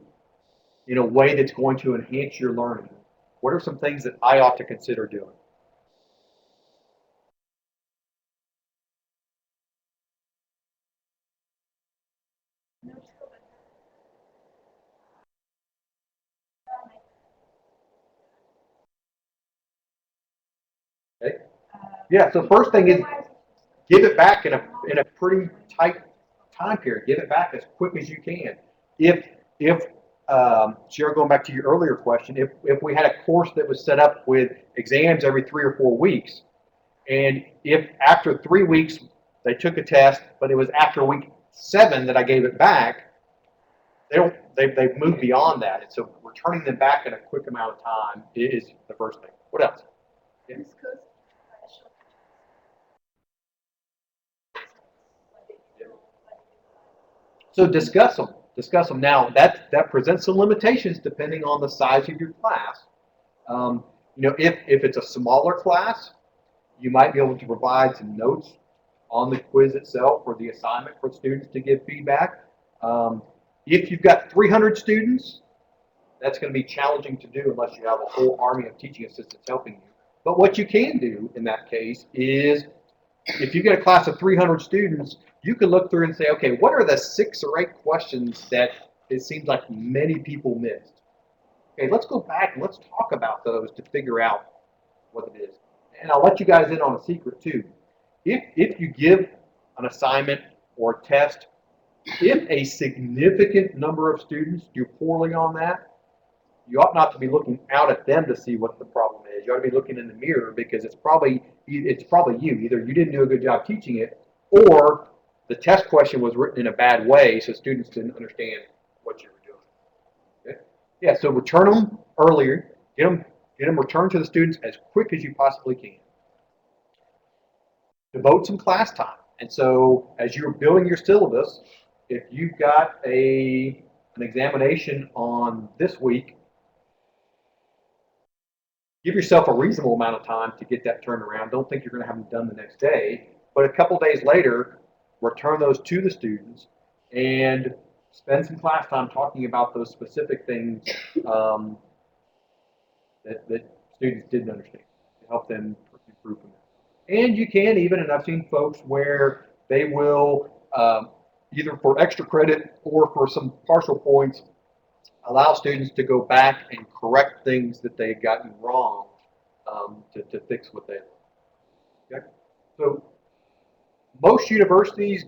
in a way that's going to enhance your learning, what are some things that I ought to consider doing? Okay. Yeah, so first thing is give it back in a pretty tight time period. Give it back as quick as you can. If Cheryl, going back to your earlier question, if we had a course that was set up with exams every 3 or 4 weeks, and if after 3 weeks they took a test, but it was after week 7 that I gave it back, they've moved beyond that. And so returning them back in a quick amount of time is the first thing. What else? Yeah. So discuss them. Discuss them. Now that presents some limitations depending on the size of your class. If it's a smaller class, you might be able to provide some notes on the quiz itself or the assignment for students to give feedback. If you've got 300 students, that's going to be challenging to do unless you have a whole army of teaching assistants helping you. But what you can do in that case is, if you get a class of 300 students, you can look through and say, okay, what are the 6 or 8 questions that it seems like many people missed? Okay, let's go back and let's talk about those to figure out what it is. And I'll let you guys in on a secret too. If you give an assignment or a test, if a significant number of students do poorly on that, you ought not to be looking out at them to see what the problem is. You ought to be looking in the mirror because it's probably you. Either you didn't do a good job teaching it, or the test question was written in a bad way, so students didn't understand what you were doing. Okay? Yeah, so return them earlier. Get them returned to the students as quick as you possibly can. Devote some class time. And so as you're building your syllabus, if you've got an examination on this week, give yourself a reasonable amount of time to get that turned around. Don't think you're going to have them done the next day. But a couple days later, return those to the students and spend some class time talking about those specific things that students didn't understand to help them improve them. And you can even, and I've seen folks where they will, either for extra credit or for some partial points, allow students to go back and correct things that they had gotten wrong to fix what they did. Okay? So most universities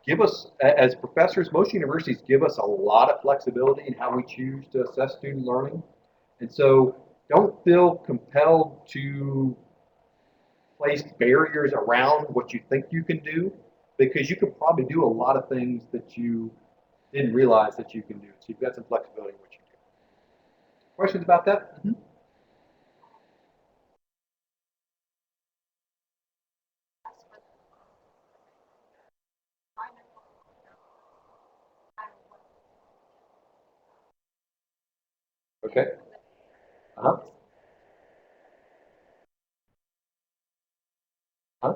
give us, as professors, most universities give us a lot of flexibility in how we choose to assess student learning. And so don't feel compelled to place barriers around what you think you can do, because you could probably do a lot of things that you didn't realize that you can do. So you've got some flexibility in what you do. Questions about that? Mm-hmm. Okay. Uh-huh. Huh?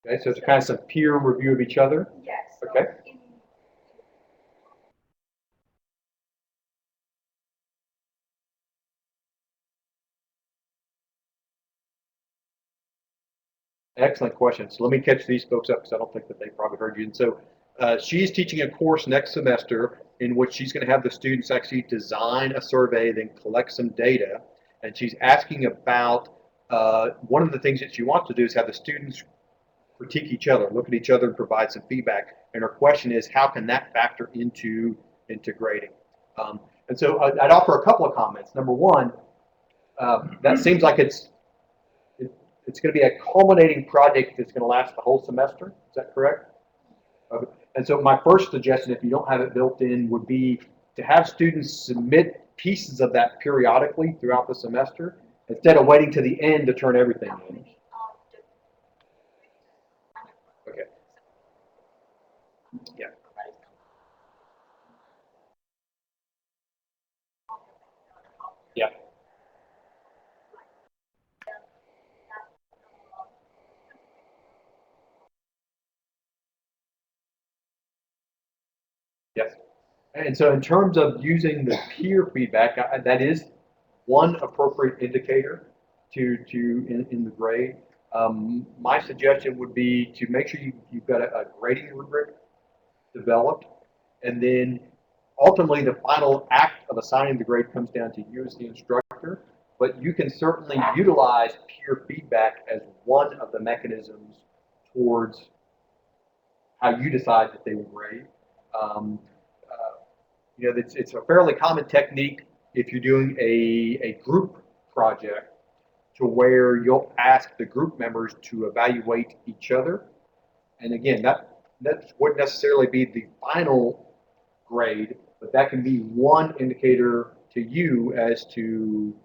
Okay, so it's kind of some peer review of each other. Yes. Okay. Excellent question. So let me catch these folks up because I don't think that they probably heard you. And so She's teaching a course next semester in which she's going to have the students actually design a survey, then collect some data. And she's asking about one of the things that she wants to do is have the students critique each other, look at each other, and provide some feedback. And her question is, how can that factor into grading? And so I'd offer a couple of comments. Number one, that seems like it's going to be a culminating project that's going to last the whole semester. Is that correct? Okay. And so my first suggestion, if you don't have it built in, would be to have students submit pieces of that periodically throughout the semester instead of waiting to the end to turn everything in. Okay. Yeah. Yeah. Yes. And so in terms of using the peer feedback, that is one appropriate indicator in the grade. My suggestion would be to make sure you've got a grading rubric developed, and then ultimately the final act of assigning the grade comes down to you as the instructor, but you can certainly utilize peer feedback as one of the mechanisms towards how you decide that they will grade. Um, it's a fairly common technique if you're doing a group project to where you'll ask the group members to evaluate each other. And again, that wouldn't necessarily be the final grade, but that can be one indicator to you as to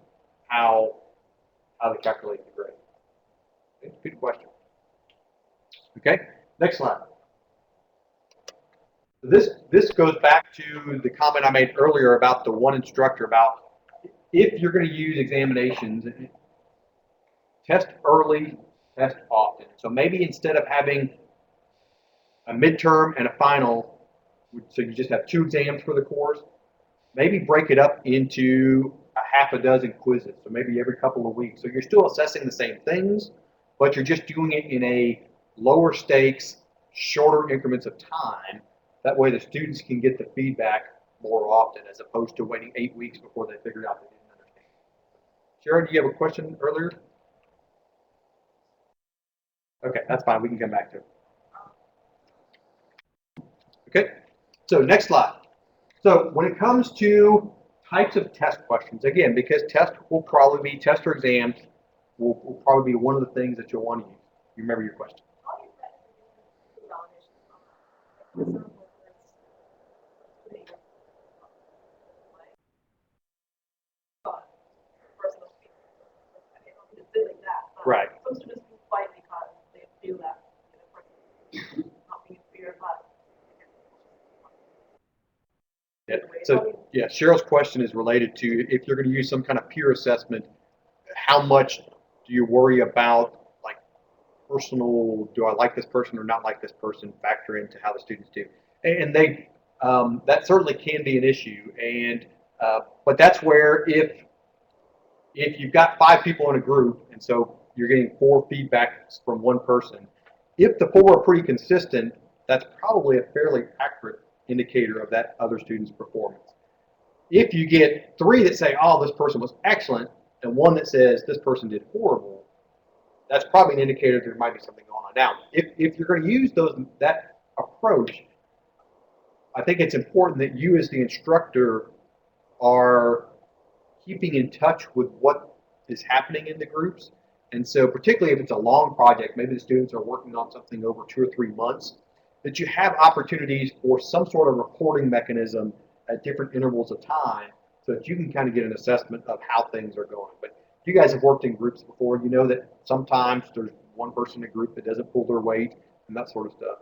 how to calculate the grade. Okay, good question. Okay, next slide. This goes back to the comment I made earlier about the one instructor about if you're going to use examinations, test early, test often. So maybe instead of having a midterm and a final, so you just have 2 exams for the course, maybe break it up into a half a dozen quizzes. So maybe every couple of weeks. So you're still assessing the same things, but you're just doing it in a lower stakes, shorter increments of time. That way the students can get the feedback more often as opposed to waiting 8 weeks before they figured out they didn't understand. Sharon, do you have a question earlier? Okay, that's fine. We can come back to it. Okay, so next slide. So when it comes to types of test questions, again, because test or exams will probably be one of the things that you'll want to use. You remember your question? Right. Some students do fight because they feel that the person not being fair, but Yeah. So yeah, Cheryl's question is related to if you're going to use some kind of peer assessment, how much do you worry about like personal, do I like this person or not like this person, factor into how the students do. And they that certainly can be an issue. And but that's where if you've got 5 people in a group, and so you're getting 4 feedbacks from one person, if the 4 are pretty consistent, that's probably a fairly accurate indicator of that other student's performance. If you get 3 that say, oh, this person was excellent, and 1 that says this person did horrible, that's probably an indicator there might be something going on. Now, if you're going to use that approach, I think it's important that you as the instructor are keeping in touch with what is happening in the groups. And so particularly if it's a long project, maybe the students are working on something over 2 or 3 months, that you have opportunities for some sort of reporting mechanism at different intervals of time so that you can kind of get an assessment of how things are going. But if you guys have worked in groups before, you know that sometimes there's one person in a group that doesn't pull their weight and that sort of stuff.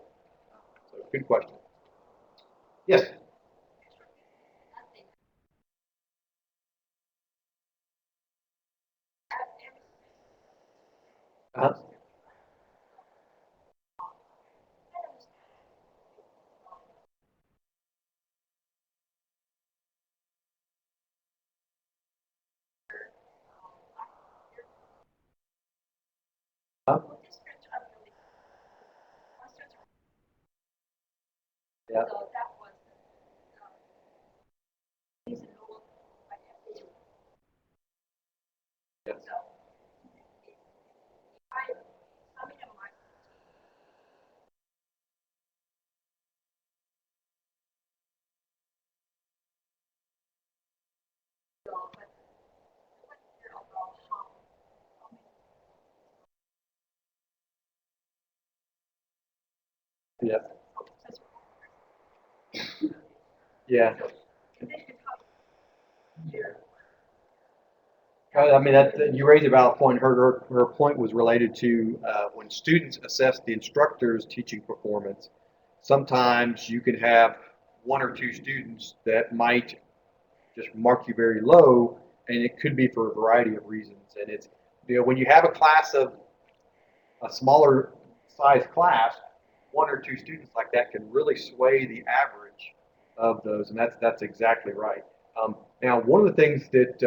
So good question. Yes? Uh-huh. Yeah. So that was reasonable by FAU. Yes. So I some of my so but what year about how many Yeah. such Yeah. and then you have year I mean, that you raised a valid point. Her point was related to when students assess the instructor's teaching performance. Sometimes you can have one or two students that might just mark you very low, and it could be for a variety of reasons. And it's, when you have a class of a smaller size class, one or two students like that can really sway the average of those, and that's exactly right. Now, one of the things that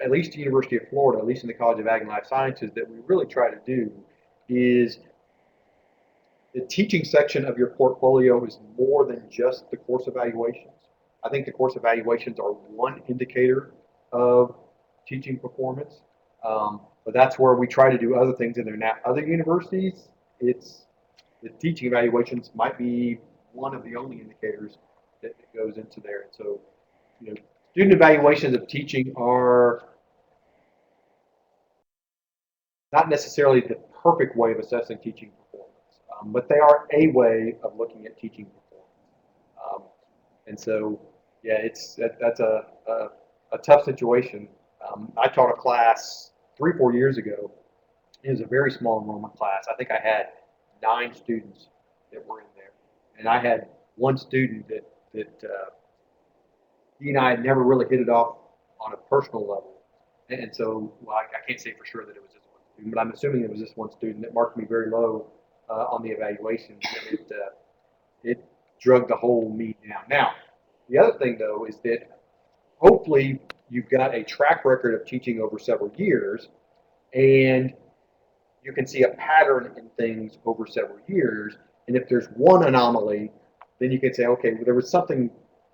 at least the University of Florida, at least in the College of Ag and Life Sciences, that we really try to do is the teaching section of your portfolio is more than just the course evaluations. I think the course evaluations are one indicator of teaching performance, but that's where we try to do other things in there. Now, other universities, it's the teaching evaluations might be one of the only indicators that goes into there. And so, student evaluations of teaching are not necessarily the perfect way of assessing teaching performance, but they are a way of looking at teaching performance. And so, yeah, that's a tough situation. I taught a class 3 or 4 years ago. It was a very small enrollment class. I think I had 9 students that were in there, and I had one student that he and I had never really hit it off on a personal level. And so, well, I can't say for sure that it was this one student, but I'm assuming it was this one student that marked me very low on the evaluations. And it drug the whole me down. Now, the other thing, though, is that hopefully you've got a track record of teaching over several years, and you can see a pattern in things over several years. And if there's one anomaly, then you can say, okay, well, there was something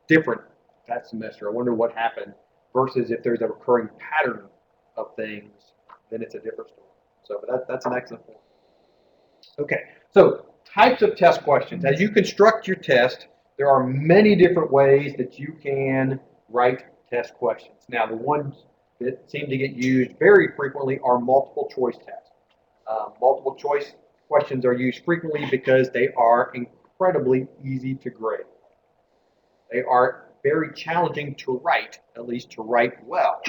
different that semester. I wonder what happened. Versus if there's a recurring pattern of things, then it's a different story. So that's an excellent point. Okay, so types of test questions. As you construct your test, there are many different ways that you can write test questions. Now, the ones that seem to get used very frequently are multiple choice tests. Multiple choice questions are used frequently because they are incredibly easy to grade. They are very challenging to write, at least to write well,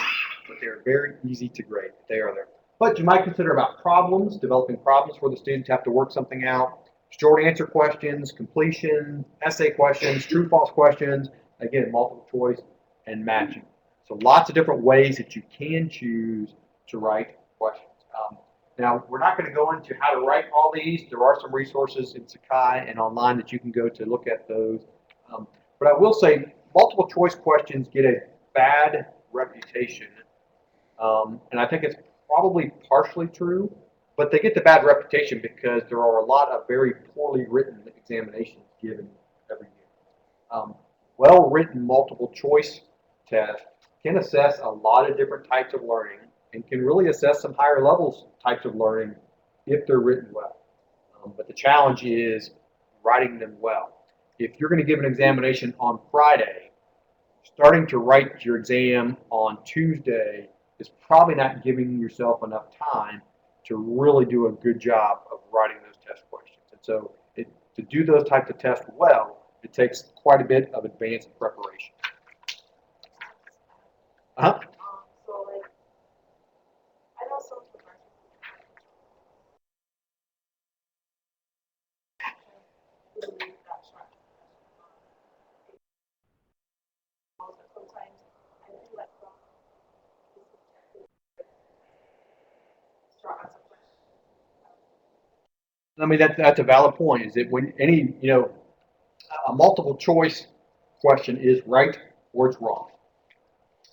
but they're very easy to grade. They are there. But you might consider about problems, developing problems where the students have to work something out, short answer questions, completion, essay questions, true false questions, again, multiple choice and matching. So lots of different ways that you can choose to write questions. Now, we're not going to go into how to write all these. There are some resources in Sakai and online that you can go to look at those. But I will say multiple choice questions get a bad reputation. And I think it's probably partially true, but they get the bad reputation because there are a lot of very poorly written examinations given every year. Well-written multiple choice tests can assess a lot of different types of learning and can really assess some higher levels types of learning if they're written well. But the challenge is writing them well. If you're going to give an examination on Friday, starting to write your exam on Tuesday is probably not giving yourself enough time to really do a good job of writing those test questions. And so to do those types of tests well, it takes quite a bit of advanced preparation. Uh-huh. So like I know some professors who believe that short sometimes I feel like short answer questions. I mean, that's a valid point. Is that when any, a multiple choice question is right or it's wrong.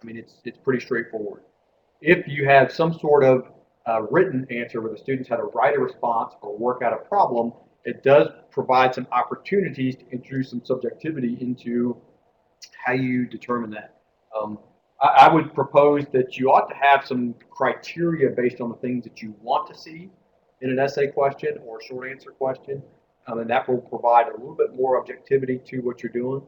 I mean, it's pretty straightforward. If you have some sort of written answer where the students had to write a response or work out a problem, it does provide some opportunities to introduce some subjectivity into how you determine that. I would propose that you ought to have some criteria based on the things that you want to see in an essay question or a short answer question, and that will provide a little bit more objectivity to what you're doing.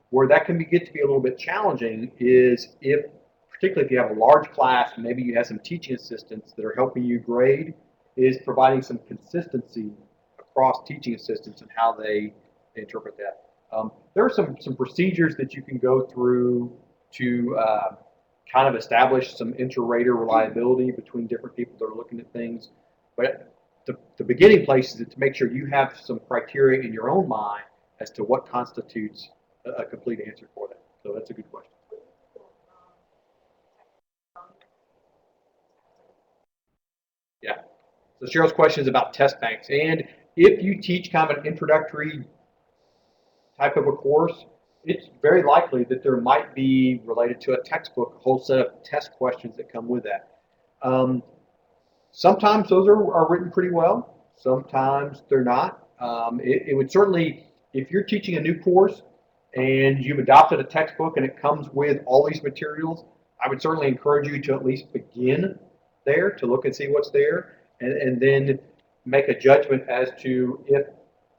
Where that can get to be a little bit challenging is if, particularly if you have a large class, and maybe you have some teaching assistants that are helping you grade, is providing some consistency across teaching assistants and how they interpret that. There are some procedures that you can go through to kind of establish some inter-rater reliability between different people that are looking at things. But the beginning place is to make sure you have some criteria in your own mind as to what constitutes a complete answer for that. So that's a good question. Yeah. So Cheryl's question is about test banks. And if you teach kind of an introductory type of a course, it's very likely that there might be, related to a textbook, a whole set of test questions that come with that. Sometimes those are written pretty well. Sometimes they're not. It would certainly, if you're teaching a new course and you've adopted a textbook and it comes with all these materials, I would certainly encourage you to at least begin there to look and see what's there, and then make a judgment as to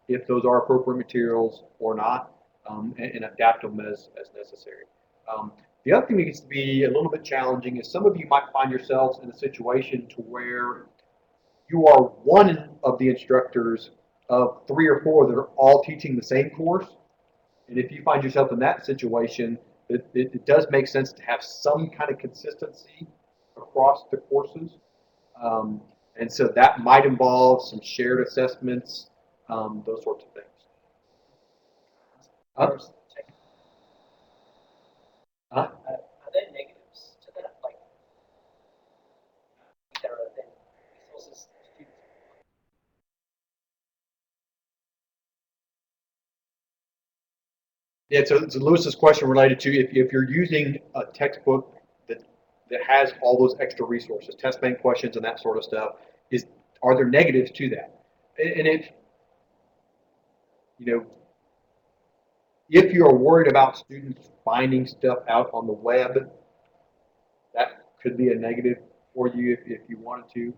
if those are appropriate materials or not, and adapt them as necessary. The other thing that gets to be a little bit challenging is some of you might find yourselves in a situation to where you are one of the instructors of 3 or 4 that are all teaching the same course. And if you find yourself in that situation, it does make sense to have some kind of consistency across the courses. And so that might involve some shared assessments, those sorts of things. Are there negatives to that? Like, there are then resources students. Yeah, so Lewis's question related to if you're using a textbook that has all those extra resources, test bank questions and that sort of stuff, are there negatives to that? And if you're worried about students finding stuff out on the web, that could be a negative for you if you wanted to.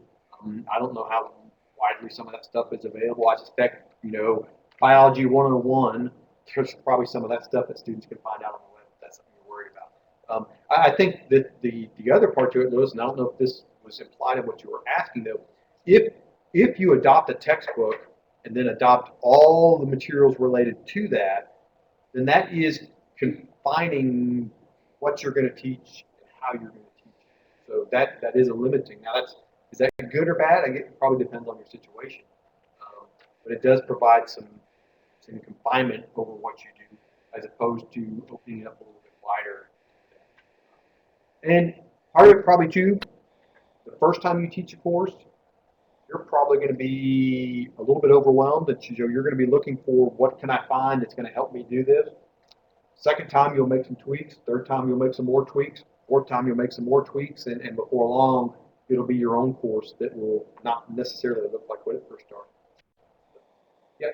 I don't know how widely some of that stuff is available. I suspect, Biology 101, there's probably some of that stuff that students can find out on the web if that's something you're worried about. I think that the other part to it, Lewis, and I don't know if this was implied in what you were asking, though, if you adopt a textbook and then adopt all the materials related to that, then that is confining what you're going to teach and how you're going to teach. So that is a limiting. Now, is that good or bad? It probably depends on your situation. But it does provide some confinement over what you do, as opposed to opening it up a little bit wider. And part of it probably too, the first time you teach a course, you're probably going to be a little bit overwhelmed. That you're going to be looking for, what can I find that's going to help me do this. Second time you'll make some tweaks. Third time you'll make some more tweaks. Fourth time you'll make some more tweaks, and before long it'll be your own course that will not necessarily look like what it first started. Yeah.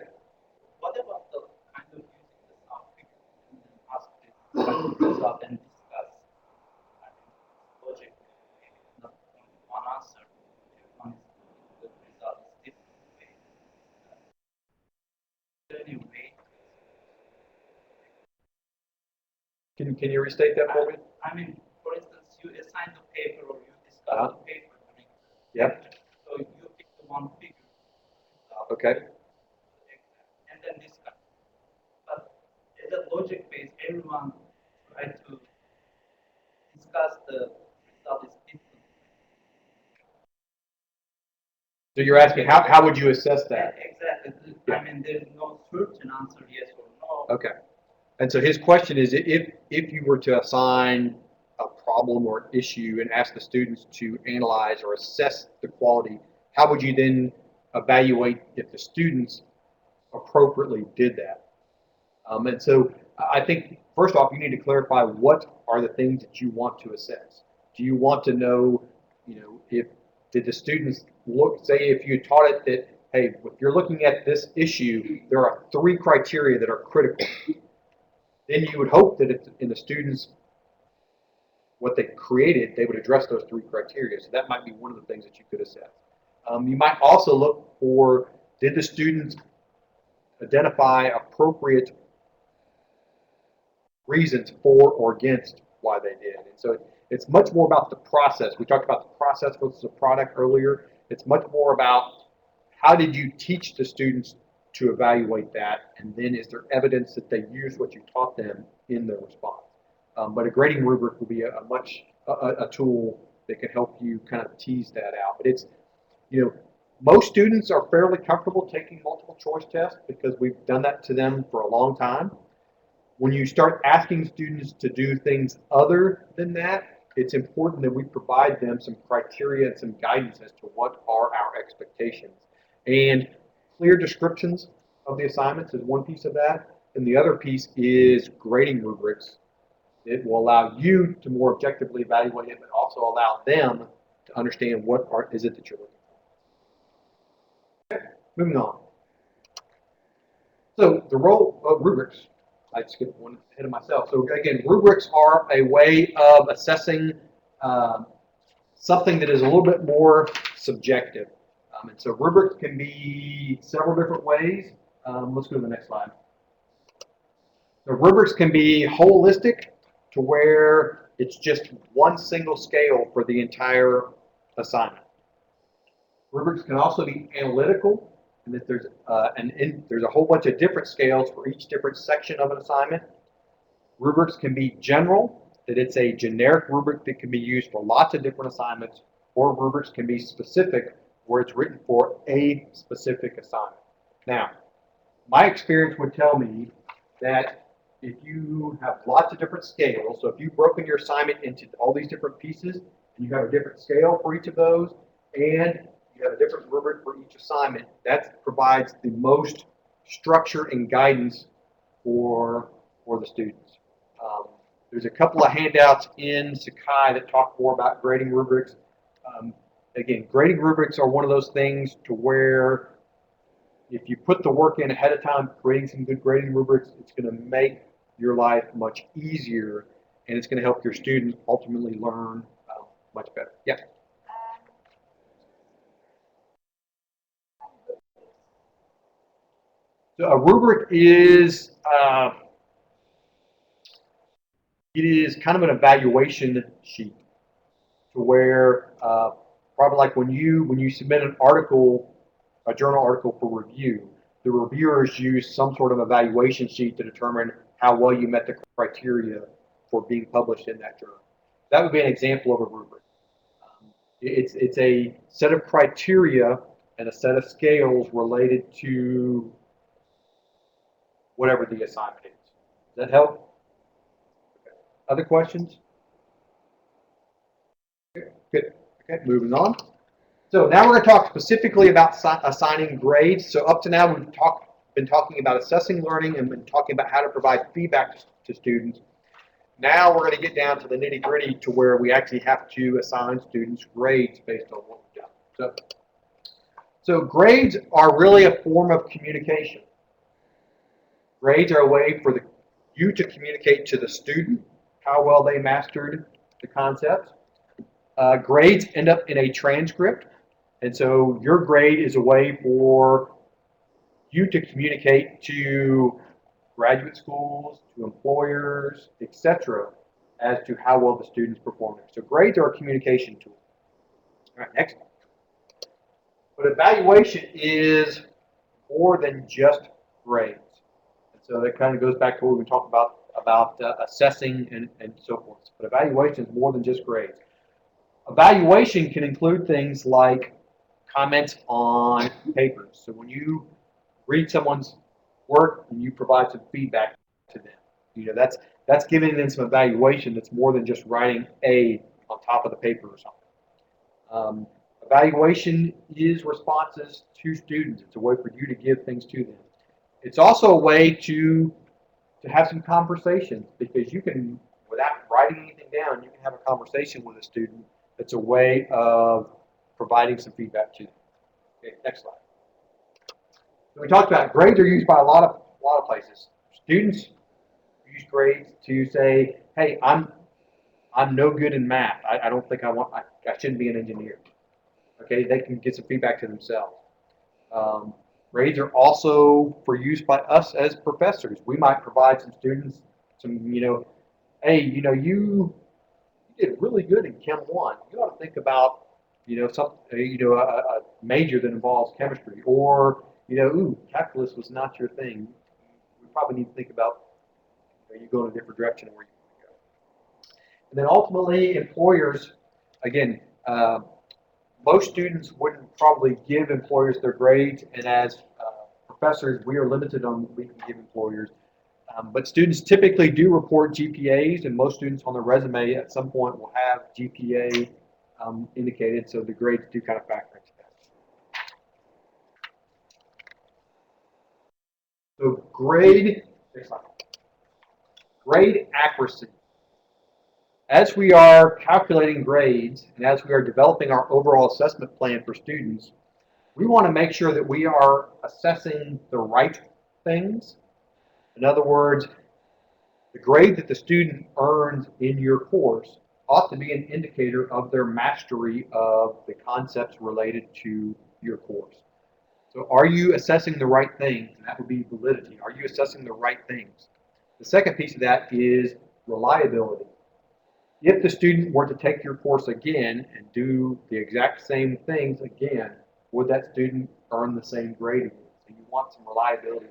What about the kind of using the soft figure and then ask the result and discuss logic? Not one answer. One is the result is different way. Any way. Can you restate that for me? I mean, for instance, you assign the paper or you discuss the paper. Yep. So you pick the one figure. Okay. And then discuss. But as a logic base, everyone try to discuss the result is different. So you're asking how would you assess that? Exactly. Yeah. I mean, there's no certain answer, yes or no. Okay. And so his question is, if you were to assign a problem or issue and ask the students to analyze or assess the quality, how would you then evaluate if the students appropriately did that? And so I think, first off, you need to clarify what are the things that you want to assess. Do you want to know, if did the students look, say if you taught it that hey, if you're looking at this issue, there are 3 criteria that are critical. Then you would hope that if in the students, what they created, they would address those 3 criteria. So that might be one of the things that you could assess. You might also look for, did the students identify appropriate reasons for or against why they did. And so it's much more about the process. We talked about the process versus the product earlier. It's much more about how did you teach the students to evaluate that, and then is there evidence that they used what you taught them in their response. But a grading rubric will be a tool that can help you kind of tease that out. But it's, most students are fairly comfortable taking multiple choice tests because we've done that to them for a long time. When you start asking students to do things other than that, it's important that we provide them some criteria and some guidance as to what are our expectations. And clear descriptions of the assignments is one piece of that. And the other piece is grading rubrics. It will allow you to more objectively evaluate it, but also allow them to understand what is it that you're looking for. Okay, moving on. So the role of rubrics. I skipped one ahead of myself. So again, rubrics are a way of assessing something that is a little bit more subjective. And so rubrics can be several different ways. Let's go to the next slide. The rubrics can be holistic, to where it's just one single scale for the entire assignment. Rubrics can also be analytical, and that there's there's a whole bunch of different scales for each different section of an assignment. Rubrics can be general, that it's a generic rubric that can be used for lots of different assignments, or rubrics can be specific, where it's written for a specific assignment. Now, my experience would tell me that if you have lots of different scales, so if you've broken your assignment into all these different pieces, and you have a different scale for each of those, and you have a different rubric for each assignment, that provides the most structure and guidance for the students. There's a couple of handouts in Sakai that talk more about grading rubrics. Again, grading rubrics are one of those things to where if you put the work in ahead of time, creating some good grading rubrics, it's going to make your life much easier, and it's going to help your students ultimately learn much better. Yeah. So a rubric is it is kind of an evaluation sheet, to where probably like when you submit an article, a journal article for review, the reviewers use some sort of evaluation sheet to determine how well you met the criteria for being published in that journal. That would be an example of a rubric. It's a set of criteria and a set of scales related to whatever the assignment is. Does that help? Okay. Other questions? Okay, good. Okay, moving on. So now we're going to talk specifically about assigning grades. So up to now we've been talking about assessing learning and been talking about how to provide feedback to students. Now we're going to get down to the nitty-gritty, to where we actually have to assign students grades based on what we've done. So grades are really a form of communication. Grades are a way for you to communicate to the student how well they mastered the concepts. Grades end up in a transcript, and so your grade is a way for you to communicate to graduate schools, to employers, etc., as to how well the students perform. So grades are a communication tool. All right, next. But evaluation is more than just grades. And so that kind of goes back to what we talked about assessing and so forth. But evaluation is more than just grades. Evaluation can include things like comments on papers. So when you read someone's work and you provide some feedback to them, that's giving them some evaluation that's more than just writing A on top of the paper or something. Evaluation is responses to students. It's a way for you to give things to them. It's also a way to have some conversations, because you can, without writing anything down, you can have a conversation with a student. It's a way of providing some feedback to them. Okay, next slide. So we talked about grades are used by a lot of places. Students use grades to say, hey, I'm no good in math. I don't think I shouldn't be an engineer. Okay, they can get some feedback to themselves. Grades are also for use by us as professors. We might provide some students some, hey, you did really good in Chem 1. You ought to think about, a major that involves chemistry, or, ooh, calculus was not your thing. We probably need to think about, you go in a different direction where you want to go. And then ultimately, employers, again, most students wouldn't probably give employers their grades, and as professors, we are limited on what we can give employers. But students typically do report GPAs, and most students on their resume at some point will have GPA indicated, so the grades do kind of factor into that. So grade accuracy. As we are calculating grades and as we are developing our overall assessment plan for students, we want to make sure that we are assessing the right things. In other words, the grade that the student earns in your course ought to be an indicator of their mastery of the concepts related to your course. So are you assessing the right things? And that would be validity. Are you assessing the right things? The second piece of that is reliability. If the student were to take your course again and do the exact same things again, would that student earn the same grade again? So you want some reliability.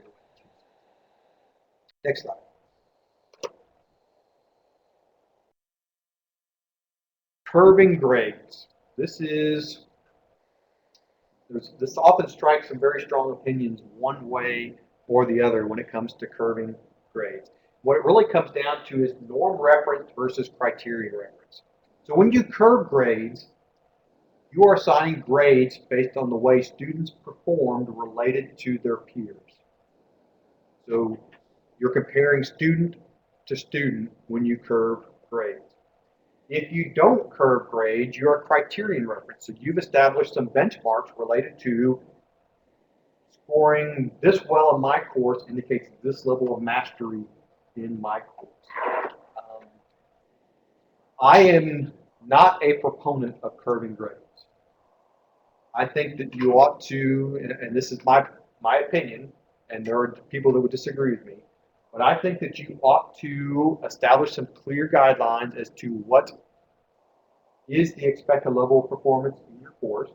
Next slide. Curving grades. This often strikes some very strong opinions one way or the other when it comes to curving grades. What it really comes down to is norm reference versus criterion reference. So when you curve grades, you are assigning grades based on the way students performed related to their peers. So you're comparing student to student when you curve grades. If you don't curve grades, you're a criterion reference. So you've established some benchmarks related to scoring this well in my course indicates this level of mastery in my course. I am not a proponent of curving grades. I think that you ought to, and this is my opinion, and there are people that would disagree with me, but I think that you ought to establish some clear guidelines as to what is the expected level of performance in your course.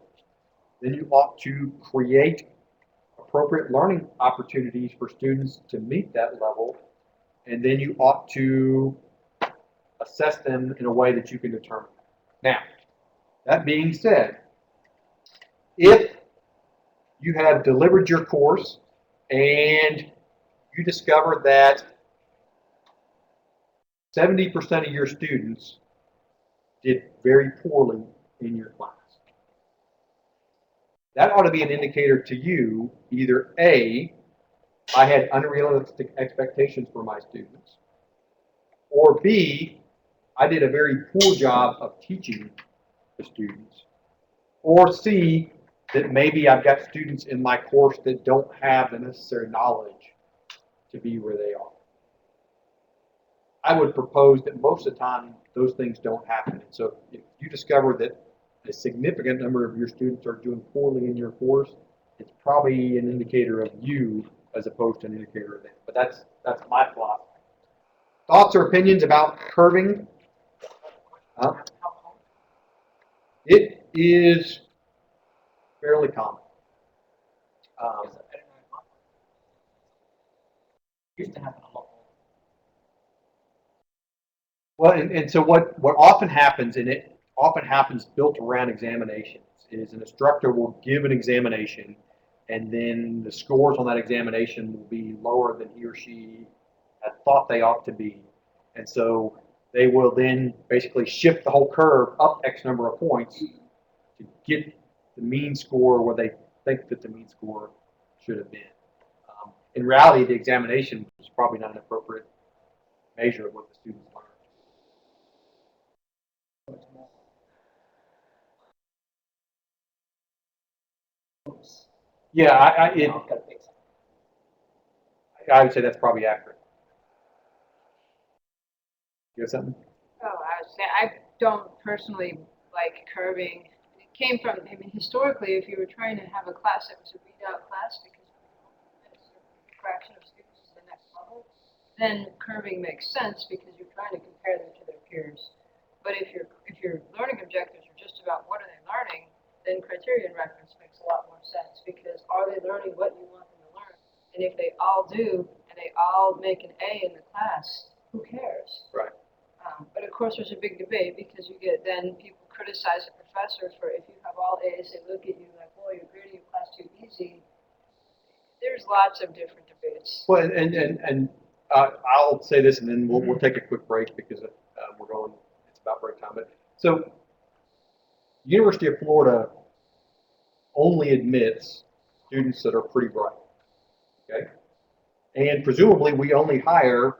Then you ought to create appropriate learning opportunities for students to meet that level, and then you ought to assess them in a way that you can determine. Now, that being said, if you have delivered your course and you discover that 70% of your students did very poorly in your class, that ought to be an indicator to you, either A, I had unrealistic expectations for my students, or B, I did a very poor job of teaching the students, or C, that maybe I've got students in my course that don't have the necessary knowledge to be where they are. I would propose that most of the time those things don't happen. So if you discover that a significant number of your students are doing poorly in your course, it's probably an indicator of you as opposed to an indicator of them. But that's my philosophy. Thoughts or opinions about curving? It is fairly common. Used to happen a lot more. Well, and so what often happens, and it often happens built around examinations, is an instructor will give an examination, and then the scores on that examination will be lower than he or she had thought they ought to be. And so they will then basically shift the whole curve up X number of points to get the mean score where they think that the mean score should have been. In reality, the examination is probably not an appropriate measure of what the students learned. Yeah, I would say that's probably accurate. You got something? Oh, I was saying, I don't personally like curbing. It came from, I mean, historically, if you were trying to have a class that was a readout class because a certain fraction of students to the next level, then curbing makes sense because you're trying to compare them to their peers. But if your learning objectives are just about what are they learning, then criterion reference makes a lot more sense because are they learning what you want them to learn? And if they all do and they all make an A in the class, who cares? Right. But of course, there's a big debate because you get then people criticize the professor for if you have all A's, they look at you like, well, you're grading your class too easy. There's lots of different debates. Well, and I'll say this, and then we'll take a quick break because we're going. It's about break time. But so, University of Florida only admits students that are pretty bright. Okay, and presumably we only hire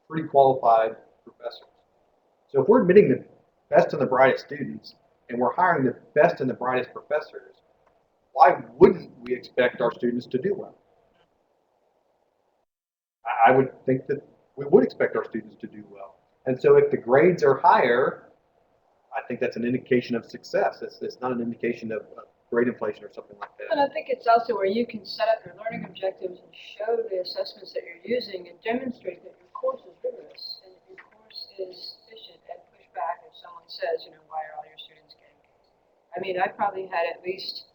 pretty qualified professors. So if we're admitting the best and the brightest students, and we're hiring the best and the brightest professors, why wouldn't we expect our students to do well? I would think that we would expect our students to do well. And so if the grades are higher, I think that's an indication of success. It's not an indication of grade inflation or something like And that. I think it's also where you can set up your learning objectives and show the assessments that you're using and demonstrate that your course is rigorous and that your course is efficient and push back if someone says, why are all your students getting A's? I mean, I probably had at least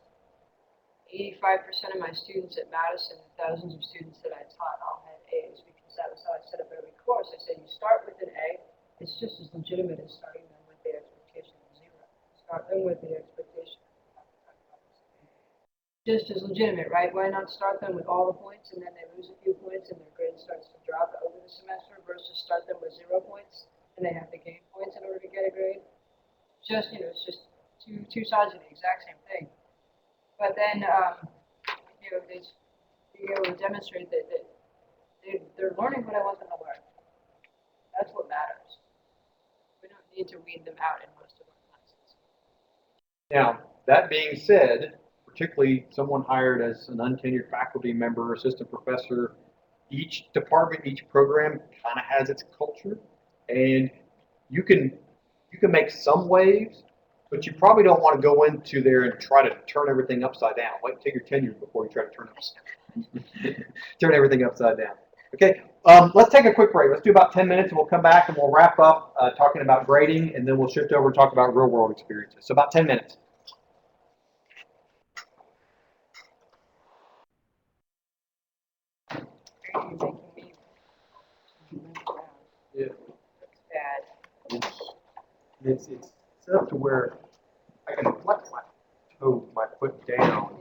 85% of my students at Madison, the thousands of students that I taught, all had A's because that was how I set up every course. I said, you start with an A. It's just as legitimate as starting them with the expectation of 0. Start them with the expectation of just as legitimate, right? Why not start them with all the points and then they lose a few points and their grade starts to drop over the semester versus start them with 0 points and they have to gain points in order to get a grade? Just, it's just two sides of the exact same thing. But then, they be able to demonstrate that they're learning what I want them to learn. That's what matters. We don't need to weed them out in most of our classes. Now, that being said, particularly someone hired as an untenured faculty member, assistant professor, each department, each program kind of has its culture, and you can make some waves, but you probably don't want to go into there and try to turn everything upside down. Wait until you're tenured before you try to turn everything upside down. Okay, let's take a quick break. Let's do about 10 minutes, and we'll come back and we'll wrap up talking about grading, and then we'll shift over and talk about real-world experiences. So about 10 minutes. Are you making me Yeah. bad? It's set up to where I can flex my toe, my foot down.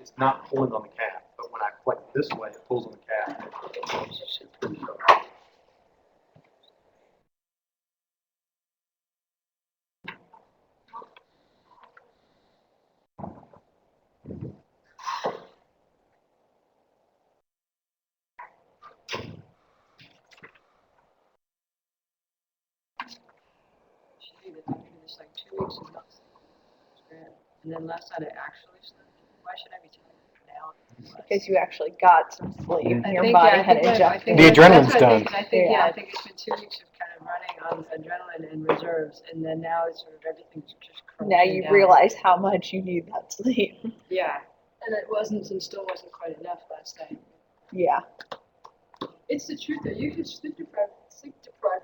It's not pulling on the calf, but when I flex this way, it pulls on the calf. It's pretty sharp. She did it after this 2 weeks of not sleeping. And then last night I actually slept. Why should I be telling you now? Because you actually got some sleep. I Your think, body yeah, I had think that- I adjusted. think The that's adrenaline's what I done. think, 'cause I think, Yeah. I think it's been 2 weeks of kind of running on adrenaline and reserves, and then now it's sort of everything's just crunching Now you down. realize how much you need that sleep. Yeah, and it wasn't and still wasn't quite enough last night. Yeah. It's the truth though. You can sleep deprive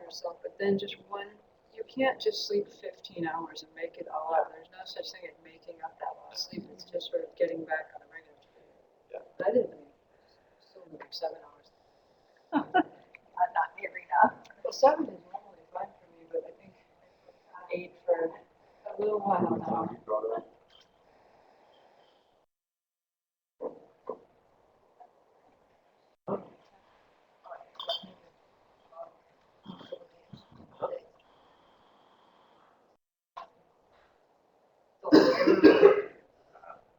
yourself, but then you can't just sleep 15 hours and make it all up. There's no such thing as making up that lost sleep. It's just sort of getting back on a regular track. Yeah. But I didn't still like 7 hours. Not near enough. Well, 7 is normally fine for me, but I think 8 for a little while now. You brought it up.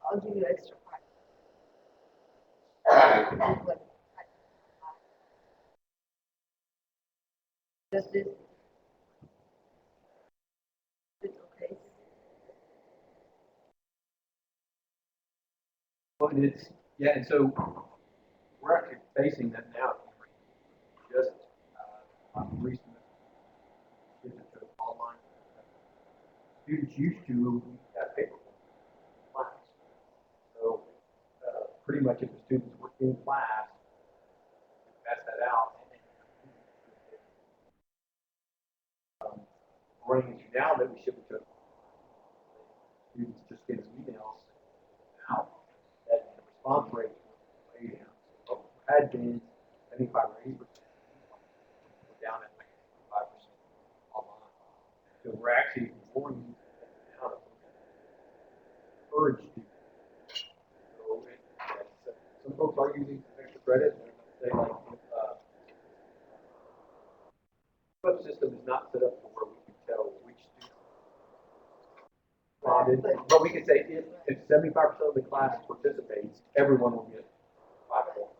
I'll give you extra 5. Just this. It's okay. Well, and it's, yeah, and so we're actually facing that now. Just recently, kids that took online. Students used to have paper class. So pretty much if the students were in class, pass that out. Running into now that we ship it to students just get emails now that the response rate is way down. So what had been 75 or 80%, we're down at like 5% online. So we're actually more using it now to encourage students. So some folks are using some extra credit. They like the system is not set up to where we can tell which student responded. But we can say if 75% of the class participates, everyone will get 5 points.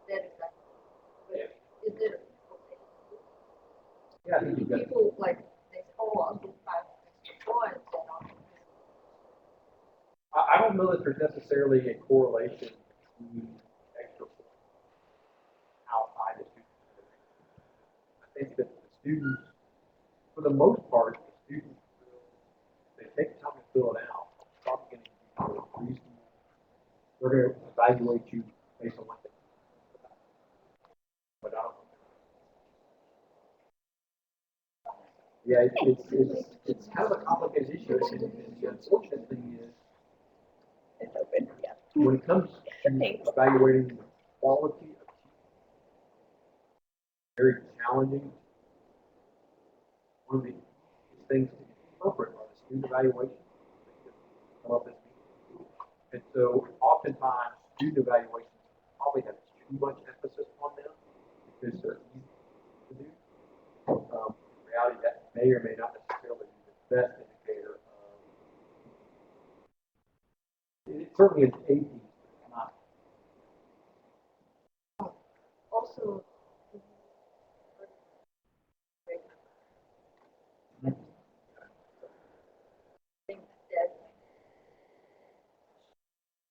That is that. Yeah. Is it? Yeah, I think you've got. People like, they say, oh, I'll get 5 extra points and I'll. I don't know that there's necessarily a correlation between extra points outside the student. I think that the students, for the most part, the students will, they take time to fill it out, start getting reasonable. They're going to evaluate you based on what they do. But I don't. Yeah, it's kind of a complicated issue. And the unfortunate thing is, It's open, yeah. when it comes to Thanks. evaluating the quality of teaching, very challenging. One of the things to interpret are the student evaluations that come up as meaningful. And so oftentimes student evaluations probably have too much emphasis on them because they're easy to do. In reality, that may or may not necessarily be the best indicator of it certainly is 80, but it's not. Also,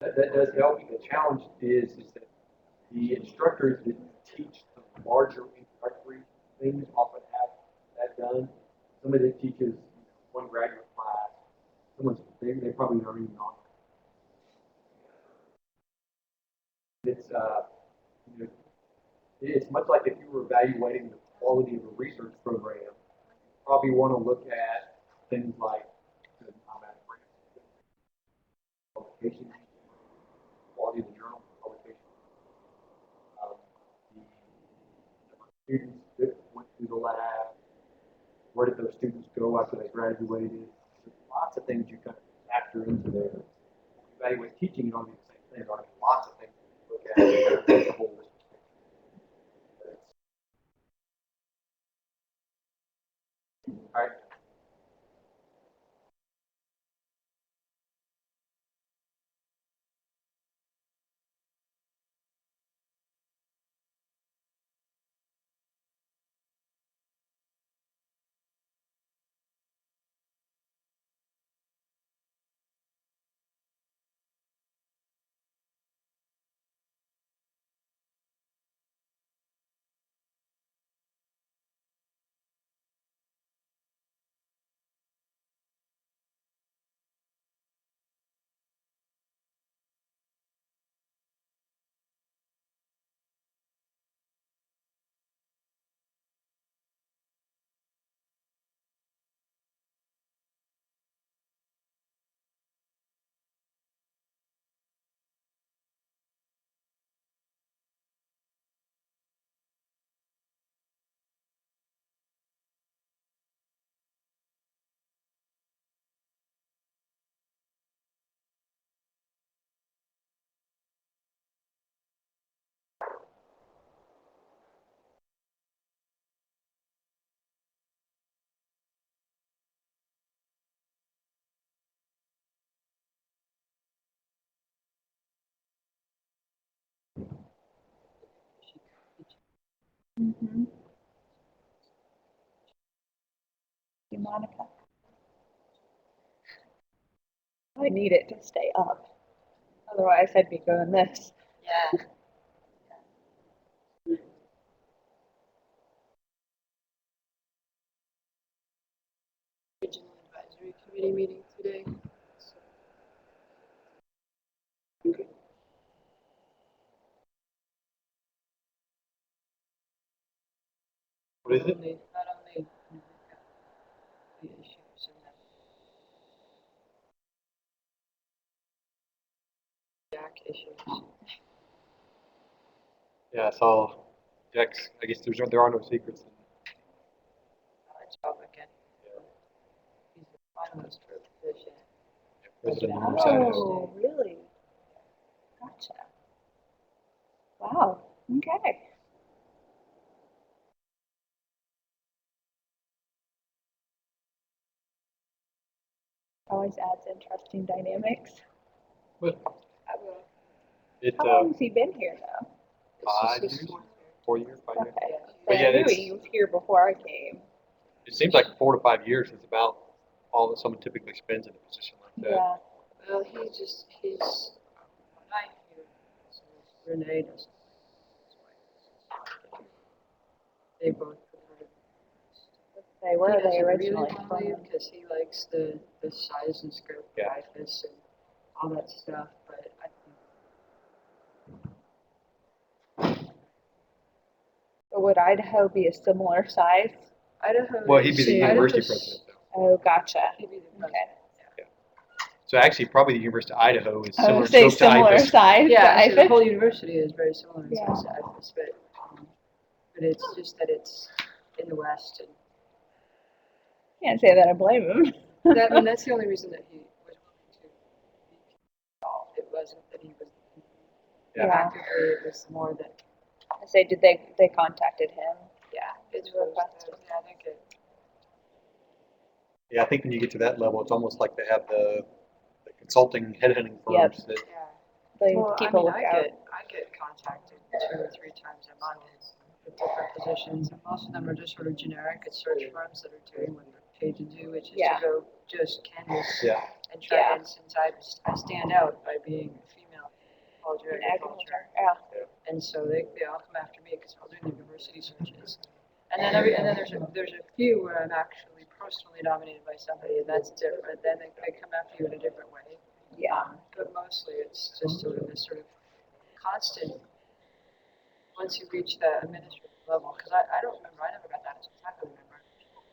That does help. The challenge is that the instructors that teach the larger introductory things often have that done. Somebody that teaches one graduate class, they probably aren't even on. It's you know, it's much like if you were evaluating the quality of a research program, you probably want to look at things like the publication, quality of the journal publication, the number of students that went through the lab, where did those students go after they graduated. There's lots of things you kind of factor into there. Evaluate teaching, you don't do the same thing. There are lots of things to look at and kind of take the whole list. All right. Mm-hmm. Monica. I need it to stay up. Otherwise, I'd be doing this. yeah. committee meeting today. What is it? Not only the issues and the Jack issues. Yeah, I saw Jack's, I guess there are no secrets. It's public and he's the finalist for the position. President of North Idaho. Oh, really? Gotcha. Wow. Okay. Always adds interesting dynamics. But I will. it, How long has he been here now? five This is years, his 4 years, 5 years. Okay. Yeah. So But yeah, I knew it's- he was here before I came. It seems like 4 to 5 years is about all that someone typically spends in a position like that. Yeah. Well, he's when I hear so Renee doesn't. They both prefer. Say, where are they originally really from? because he likes the size and scope of Yeah. IFAS and all that stuff, but I think But would Idaho be a similar size? Idaho. Well, he'd be the Idaho's- university president though. Oh, gotcha. He'd be the Okay. president. So actually, probably the University of Idaho is I similar would say scope to similar IFAS. size Yeah, to so the IFAS. whole university is very similar in Yeah. size to IFAS, but it's just that it's in the west, and Can't say that I blame him. that, I mean, that's the only reason that he was willing to be involved. It wasn't that he was. Yeah. Actively, it was more that I say, did they contacted him? yeah, it's Real really fast. yeah, I think it. Yeah, I think when you get to that level, it's almost like they have the consulting headhunting Yep. firms that, Yeah. They Well, keep I mean, a lookout. I get contacted 2 or 3 times a month with different positions, and most of them are just sort of generic. It's search firms that are doing what the pages do, which is Yeah. to go just canvas yeah, and try. Yeah. And since I stand out by being a female in culture, In agriculture, agriculture. Yeah. and so they all come after me because I'm doing the university searches. And then there's a few where I'm actually personally nominated by somebody, and that's different. Then they come after you in a different way. Yeah. But mostly it's just sort of this sort of constant, once you reach that administrative level, because I don't remember, I never got that as a faculty member. People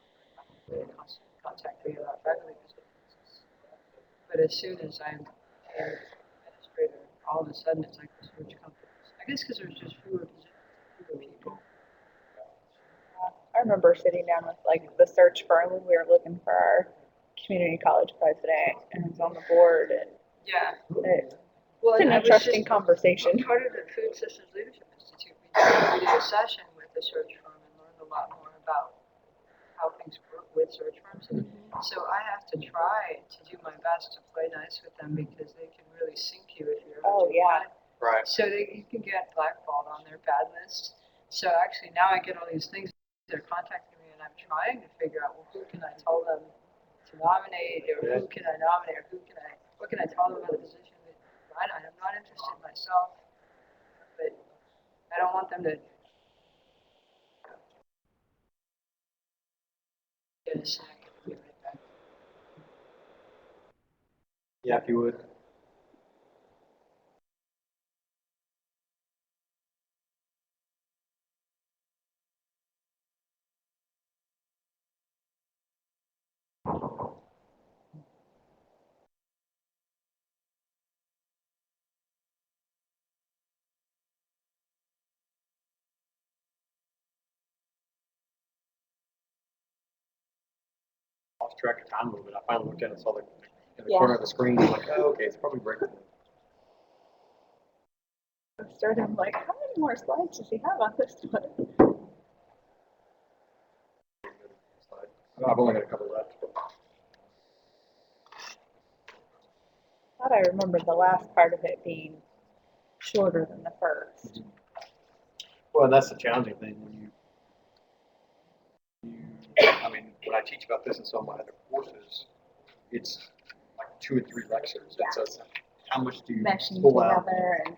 were really constantly contacting me about faculty positions. But as soon as I'm an administrator, all of a sudden it's like this huge company. I guess because there's just fewer positions, fewer people. I remember sitting down with like the search firm when we were looking for our community college president, and I was on the board, and Yeah. it's Well, an and I was interesting just conversation. part of the Food Systems Leadership Institute. We did a session with the search firm and learned a lot more about how things work with search firms. And so I have to try to do my best to play nice with them because they can really sink you if you're ever Oh, too yeah. bad. right. So you can get blackballed on their bad list. So actually now I get all these things. They're contacting me and I'm trying to figure out, well, who can I tell them to nominate, or who can I nominate, or what can I tell them about the position that I'm not interested myself, but I don't want them to get a sack and be right back. Yeah, if you would. Lost track of time a little bit. I finally looked at it and saw the in the Yeah. corner of the screen. I'm like, oh, okay, it's probably break. I started, I'm like, how many more slides does he have on this one? I've only got a couple left. Thought I remembered the last part of it being shorter than the first. Well, and that's the challenging thing when I mean, when I teach about this in some of my other courses, it's like 2 or 3 lectures. It's how much do you Meshing pull out? together and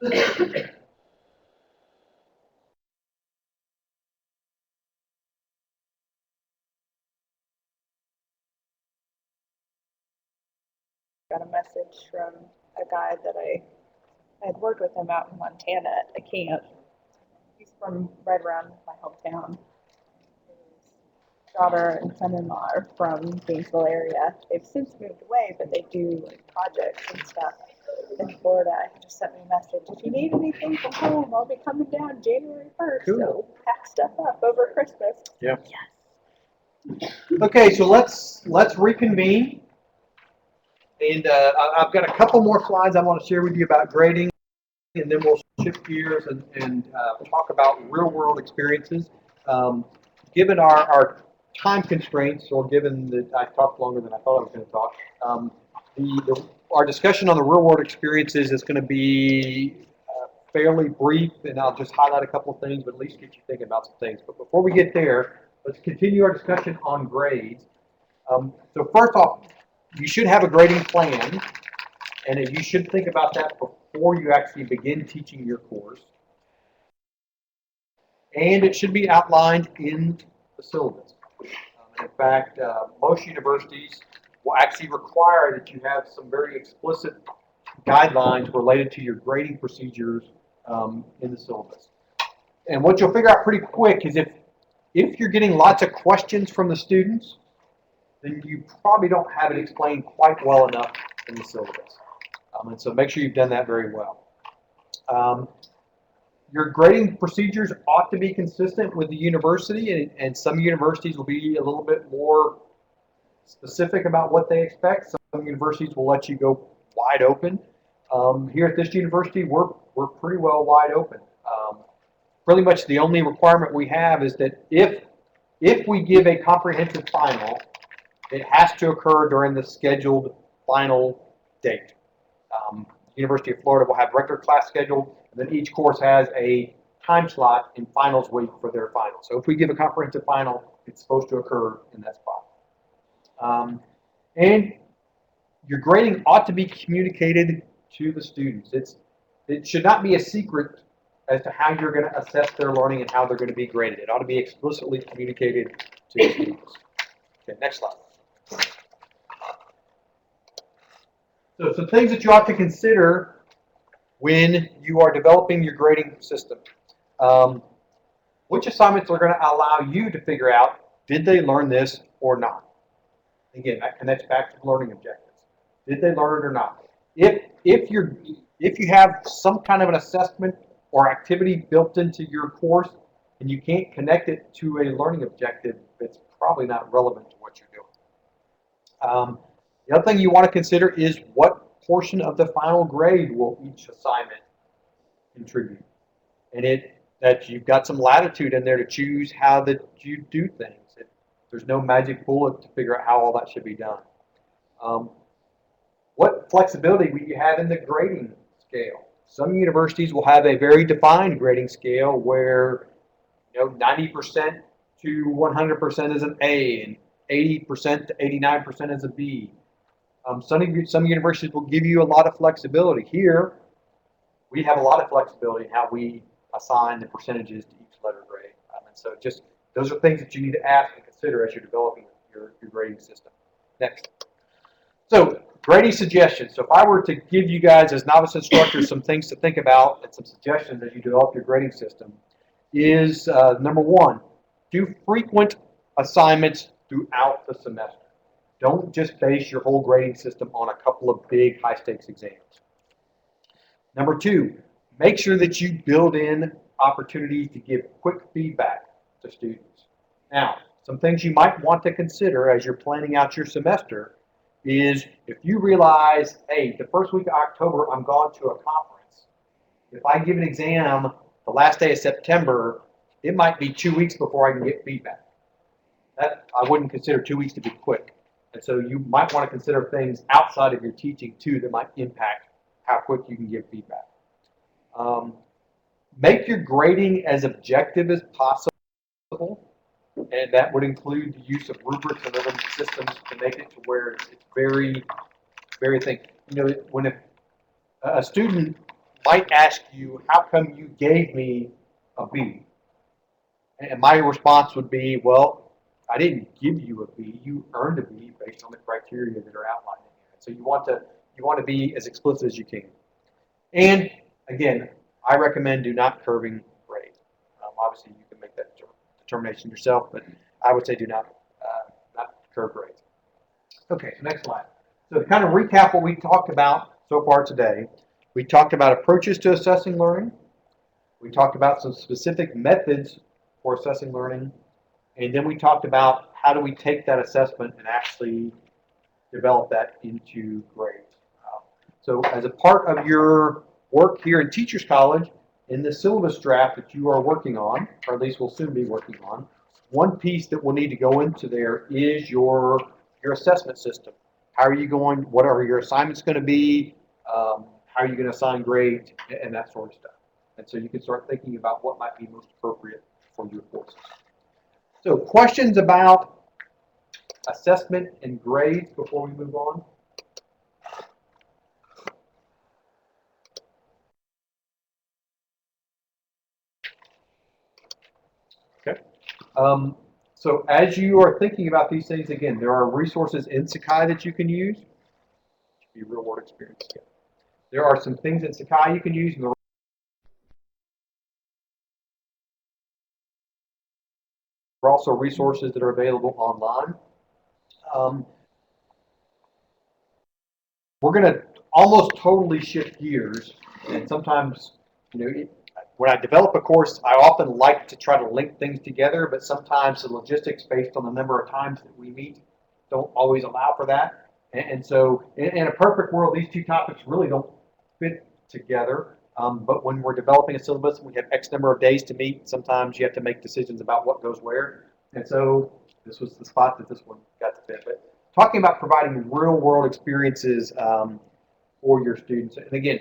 Got a message from a guy that I had worked with him out in Montana at a camp. He's from right around my hometown. His daughter and son-in-law are from Gainesville area. They've since moved away, but they do like projects and stuff in Florida. He just sent me a message. If you need anything from home, I'll be coming down January 1st. Cool. So pack stuff up over Christmas. Yeah. Yes. Okay, so let's reconvene. And I've got a couple more slides I want to share with you about grading, and then we'll shift gears and talk about real-world experiences. Given our time constraints, or given that I talked longer than I thought I was going to talk, our discussion on the real-world experiences is going to be fairly brief, and I'll just highlight a couple of things, but at least get you thinking about some things. But before we get there, let's continue our discussion on grades. So first off, you should have a grading plan, and you should think about that before you actually begin teaching your course. And it should be outlined in the syllabus. In fact, most universities will actually require that you have some very explicit guidelines related to your grading procedures in the syllabus. And what you'll figure out pretty quick is if you're getting lots of questions from the students, then you probably don't have it explained quite well enough in the syllabus. And so make sure you've done that very well. Your grading procedures ought to be consistent with the university, and some universities will be a little bit more specific about what they expect. Some universities will let you go wide open. Here at this university, we're pretty well wide open. Pretty much the only requirement we have is that if we give a comprehensive final, it has to occur during the scheduled final date. University of Florida will have regular class scheduled, and then each course has a time slot in finals week for their final. So if we give a comprehensive final, it's supposed to occur in that spot. And your grading ought to be communicated to the students. It should not be a secret as to how you're going to assess their learning and how they're going to be graded. It ought to be explicitly communicated to the students. Okay, next slide. So some things that you ought to consider when you are developing your grading system. Which assignments are going to allow you to figure out, did they learn this or not? Again, that connects back to the learning objectives. Did they learn it or not? If you have some kind of an assessment or activity built into your course and you can't connect it to a learning objective, it's probably not relevant to what you're doing. The other thing you want to consider is what portion of the final grade will each assignment contribute. And that you've got some latitude in there to choose how that you do things. There's no magic bullet to figure out how all that should be done. What flexibility will you have in the grading scale? Some universities will have a very defined grading scale where 90% to 100% is an A and 80% to 89% is a B. Some universities will give you a lot of flexibility. Here, we have a lot of flexibility in how we assign the percentages to each letter grade. And so just those are things that you need to ask and consider as you're developing your grading system. Next. So grading suggestions. So if I were to give you guys as novice instructors some things to think about and some suggestions as you develop your grading system is number one, do frequent assignments throughout the semester. Don't just base your whole grading system on a couple of big high-stakes exams. Number two, make sure that you build in opportunities to give quick feedback to students. Now, some things you might want to consider as you're planning out your semester is if you realize, hey, the first week of October, I'm going to a conference. If I give an exam the last day of September, it might be 2 weeks before I can get feedback. That I wouldn't consider 2 weeks to be quick. And so you might want to consider things outside of your teaching too that might impact how quick you can give feedback. Make your grading as objective as possible, and that would include the use of rubrics and other systems to make it to where it's very, very thick. When a student might ask you, how come you gave me a B? And my response would be, well, I didn't give you a B. You earned a B based on the criteria that are outlined in here. So you want to be as explicit as you can. And again, I recommend do not curving grade. Obviously, you can make that determination yourself, but I would say do not curve grades. Okay, so next slide. So to kind of recap what we talked about so far today, we talked about approaches to assessing learning. We talked about some specific methods for assessing learning. And then we talked about how do we take that assessment and actually develop that into grades. So as a part of your work here in Teachers College, in the syllabus draft that you are working on, or at least will soon be working on, one piece that will need to go into there is your assessment system. How are you going? What are your assignments going to be? How are you going to assign grades and that sort of stuff? And so you can start thinking about what might be most appropriate for your courses. So questions about assessment and grades before we move on? Okay. So as you are thinking about these things, again, there are resources in Sakai that you can use. Be real world experience. There are some things in Sakai you can use. And there are also resources that are available online. We're going to almost totally shift gears, and sometimes, when I develop a course, I often like to try to link things together, but sometimes the logistics based on the number of times that we meet don't always allow for that. And so in a perfect world, these two topics really don't fit together. But when we're developing a syllabus, we have X number of days to meet. Sometimes you have to make decisions about what goes where. And so this was the spot that this one got to fit. But talking about providing real world experiences for your students. And again,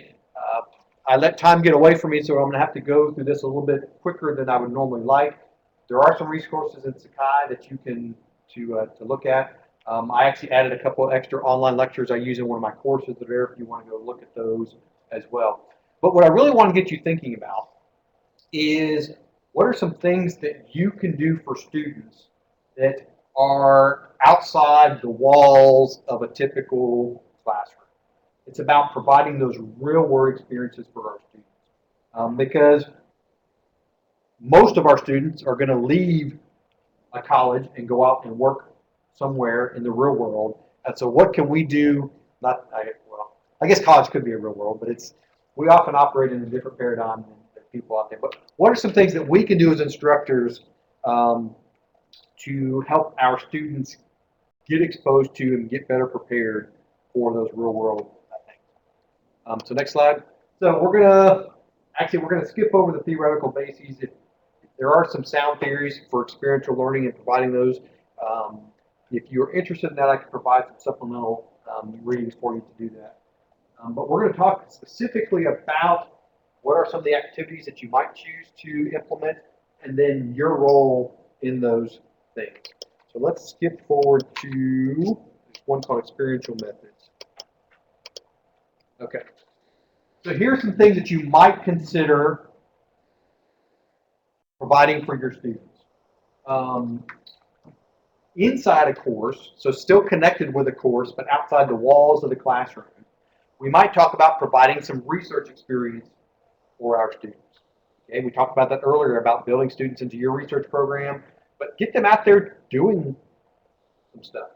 I let time get away from me, so I'm going to have to go through this a little bit quicker than I would normally like. There are some resources in Sakai that you can to look at. I actually added a couple of extra online lectures I use in one of my courses that are there if you want to go look at those as well. But what I really want to get you thinking about is what are some things that you can do for students that are outside the walls of a typical classroom. It's about providing those real world experiences for our students. Because most of our students are going to leave a college and go out and work somewhere in the real world. And so what can we do? I guess college could be a real world, but we often operate in a different paradigm than people out there. But what are some things that we can do as instructors to help our students get exposed to and get better prepared for those real world things? So next slide. So we're gonna skip over the theoretical bases. If there are some sound theories for experiential learning and providing those. If you're interested in that, I can provide some supplemental readings for you to do that. But we're going to talk specifically about what are some of the activities that you might choose to implement, and then your role in those things. So let's skip forward to one called experiential methods. Okay. So here's some things that you might consider providing for your students. Inside a course, so still connected with a course, but outside the walls of the classroom, we might talk about providing some research experience for our students. Okay, we talked about that earlier about building students into your research program, but get them out there doing some stuff.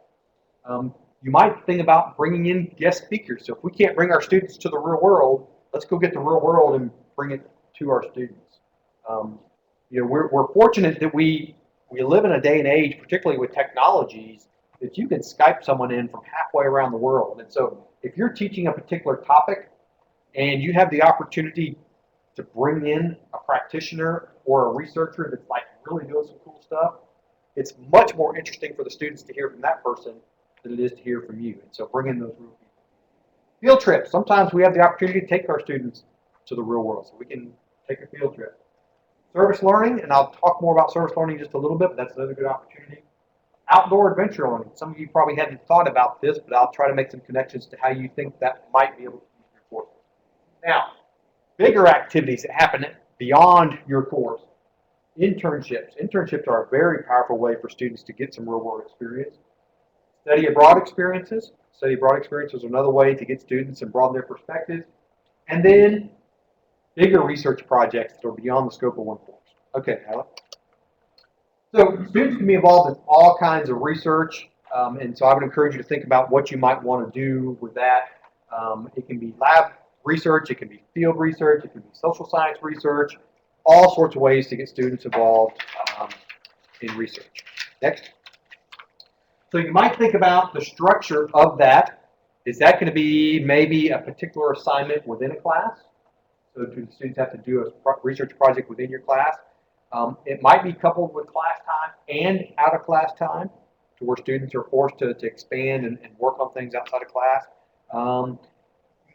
You might think about bringing in guest speakers. So if we can't bring our students to the real world, let's go get the real world and bring it to our students. We're fortunate that we live in a day and age, particularly with technologies, that you can Skype someone in from halfway around the world. And so if you're teaching a particular topic and you have the opportunity to bring in a practitioner or a researcher that's like really doing some cool stuff, it's much more interesting for the students to hear from that person than it is to hear from you. And so bring in those real people. Field trips. Sometimes we have the opportunity to take our students to the real world, so we can take a field trip. Service learning, and I'll talk more about service learning in just a little bit, but that's another good opportunity. Outdoor adventure learning. Some of you probably hadn't thought about this, but I'll try to make some connections to how you think that might be able to use your courses. Now, bigger activities that happen beyond your course. Internships. Internships are a very powerful way for students to get some real world experience. Study abroad experiences. Study abroad experiences are another way to get students and broaden their perspectives. And then bigger research projects that are beyond the scope of one course. Okay, Alex. So students can be involved in all kinds of research, and so I would encourage you to think about what you might want to do with that. It can be lab research, it can be field research, it can be social science research, all sorts of ways to get students involved in research. Next. So you might think about the structure of that. Is that going to be maybe a particular assignment within a class? So do the students have to do a research project within your class? It might be coupled with class time and out of class time, to where students are forced to expand and work on things outside of class. You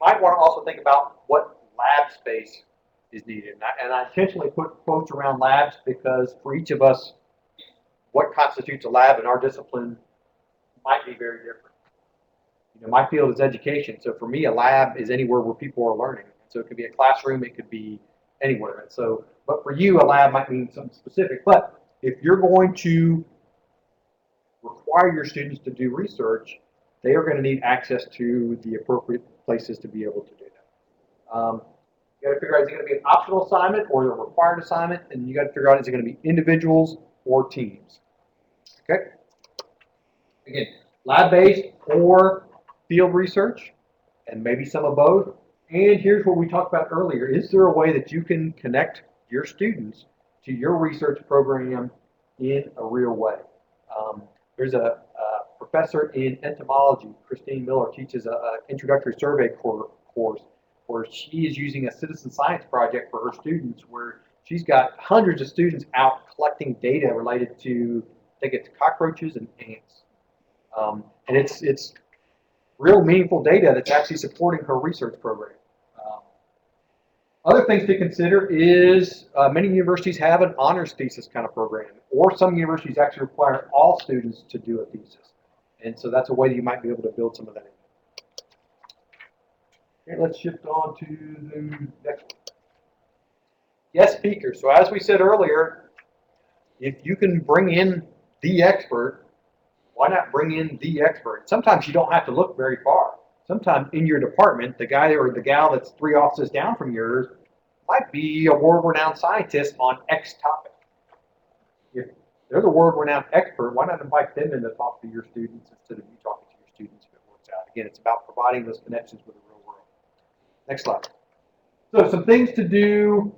might want to also think about what lab space is needed. And I intentionally put quotes around labs because for each of us, what constitutes a lab in our discipline might be very different. You know, my field is education, so for me, a lab is anywhere where people are learning. So it could be a classroom, it could be anywhere. And so, but for you, a lab might mean something specific. But if you're going to require your students to do research, they are going to need access to the appropriate places to be able to do that. You got to figure out, is it going to be an optional assignment or a required assignment? And you got to figure out, is it going to be individuals or teams? Okay. Again, lab-based or field research, and maybe some of both. And here's what we talked about earlier. Is there a way that you can connect your students to your research program in a real way? There's a professor in entomology, Christine Miller, teaches an introductory survey course where she is using a citizen science project for her students, where she's got hundreds of students out collecting data related to, I think it's cockroaches and ants. And it's real meaningful data that's actually supporting her research program. Other things to consider is many universities have an honors thesis kind of program, or some universities actually require all students to do a thesis. And so that's a way that you might be able to build some of that in. Okay, let's shift on to the next one. Guest speakers. So as we said earlier, if you can bring in the expert, why not bring in the expert? Sometimes you don't have to look very far. Sometimes in your department, the guy or the gal that's 3 offices down from yours might be a world-renowned scientist on X topic. If they're the world-renowned expert, why not invite them in to talk to your students instead of you talking to your students if it works out? Again, it's about providing those connections with the real world. Next slide. So some things to do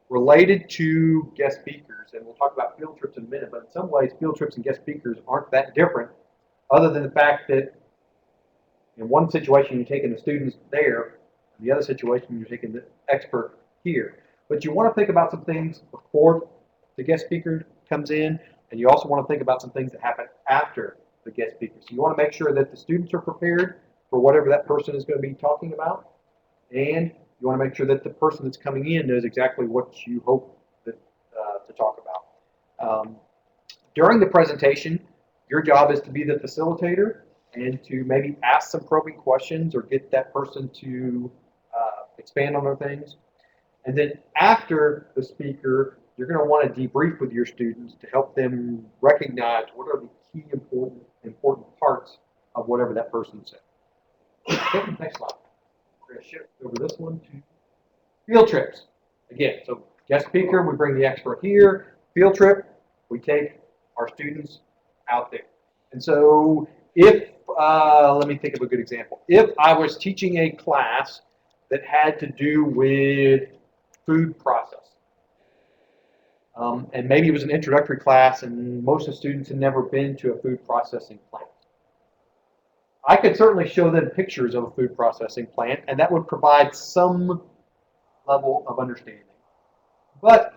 related to guest speakers, and we'll talk about field trips in a minute, but in some ways, field trips and guest speakers aren't that different, other than the fact that in one situation, you're taking the students there, in the other situation, you're taking the expert here. But you want to think about some things before the guest speaker comes in, and you also want to think about some things that happen after the guest speaker. So you want to make sure that the students are prepared for whatever that person is going to be talking about, and you want to make sure that the person that's coming in knows exactly what you hope that, to talk about. During the presentation, your job is to be the facilitator and to maybe ask some probing questions or get that person to expand on their things. And then after the speaker, you're going to want to debrief with your students to help them recognize what are the key important parts of whatever that person said. Okay, next slide. We're going to shift over this one to field trips. Again, so guest speaker, we bring the expert here. Field trip, we take our students out there. And so if, let me think of a good example. If I was teaching a class that had to do with food processing, and maybe it was an introductory class and most of the students had never been to a food processing plant, I could certainly show them pictures of a food processing plant, and that would provide some level of understanding. But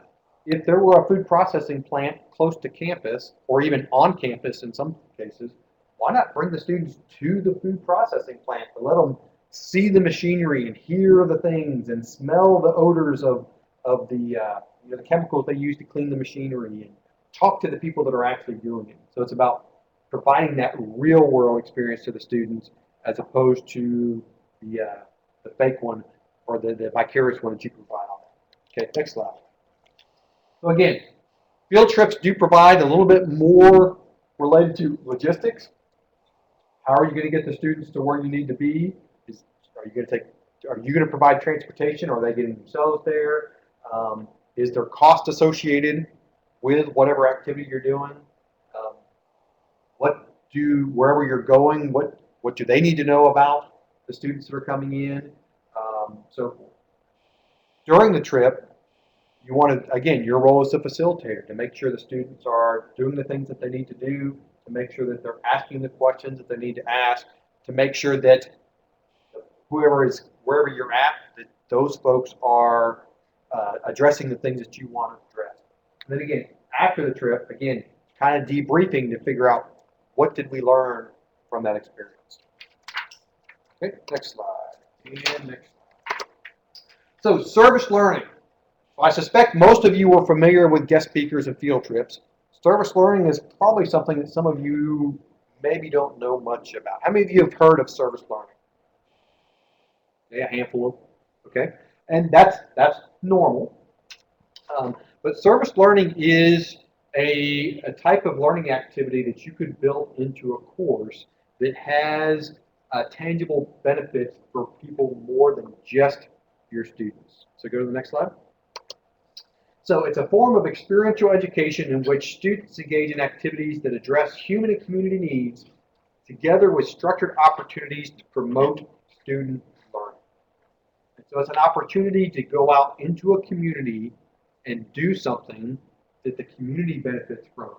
if there were a food processing plant close to campus, or even on campus in some cases, why not bring the students to the food processing plant to let them see the machinery and hear the things and smell the odors of the the chemicals they use to clean the machinery and talk to the people that are actually doing it. So it's about providing that real world experience to the students as opposed to the fake one or the vicarious one that you can provide on that. Okay, next slide. So again, field trips do provide a little bit more related to logistics. How are you going to get the students to where you need to be? Are you going to provide transportation? Or are they getting themselves there? Is there cost associated with whatever activity you're doing? Wherever you're going, what do they need to know about the students that are coming in? So during the trip, you want to, again, your role as a facilitator to make sure the students are doing the things that they need to do, to make sure that they're asking the questions that they need to ask, to make sure that wherever you're at, that those folks are addressing the things that you want to address. And then again, after the trip, again, kind of debriefing to figure out what did we learn from that experience. Okay, next slide. And next slide. So service learning. So I suspect most of you are familiar with guest speakers and field trips. Service learning is probably something that some of you maybe don't know much about. How many of you have heard of service learning? Yeah, a handful of, okay. And that's normal. But service learning is a type of learning activity that you could build into a course that has tangible benefits for people more than just your students. So go to the next slide. So it's a form of experiential education in which students engage in activities that address human and community needs together with structured opportunities to promote student learning. And so it's an opportunity to go out into a community and do something that the community benefits from,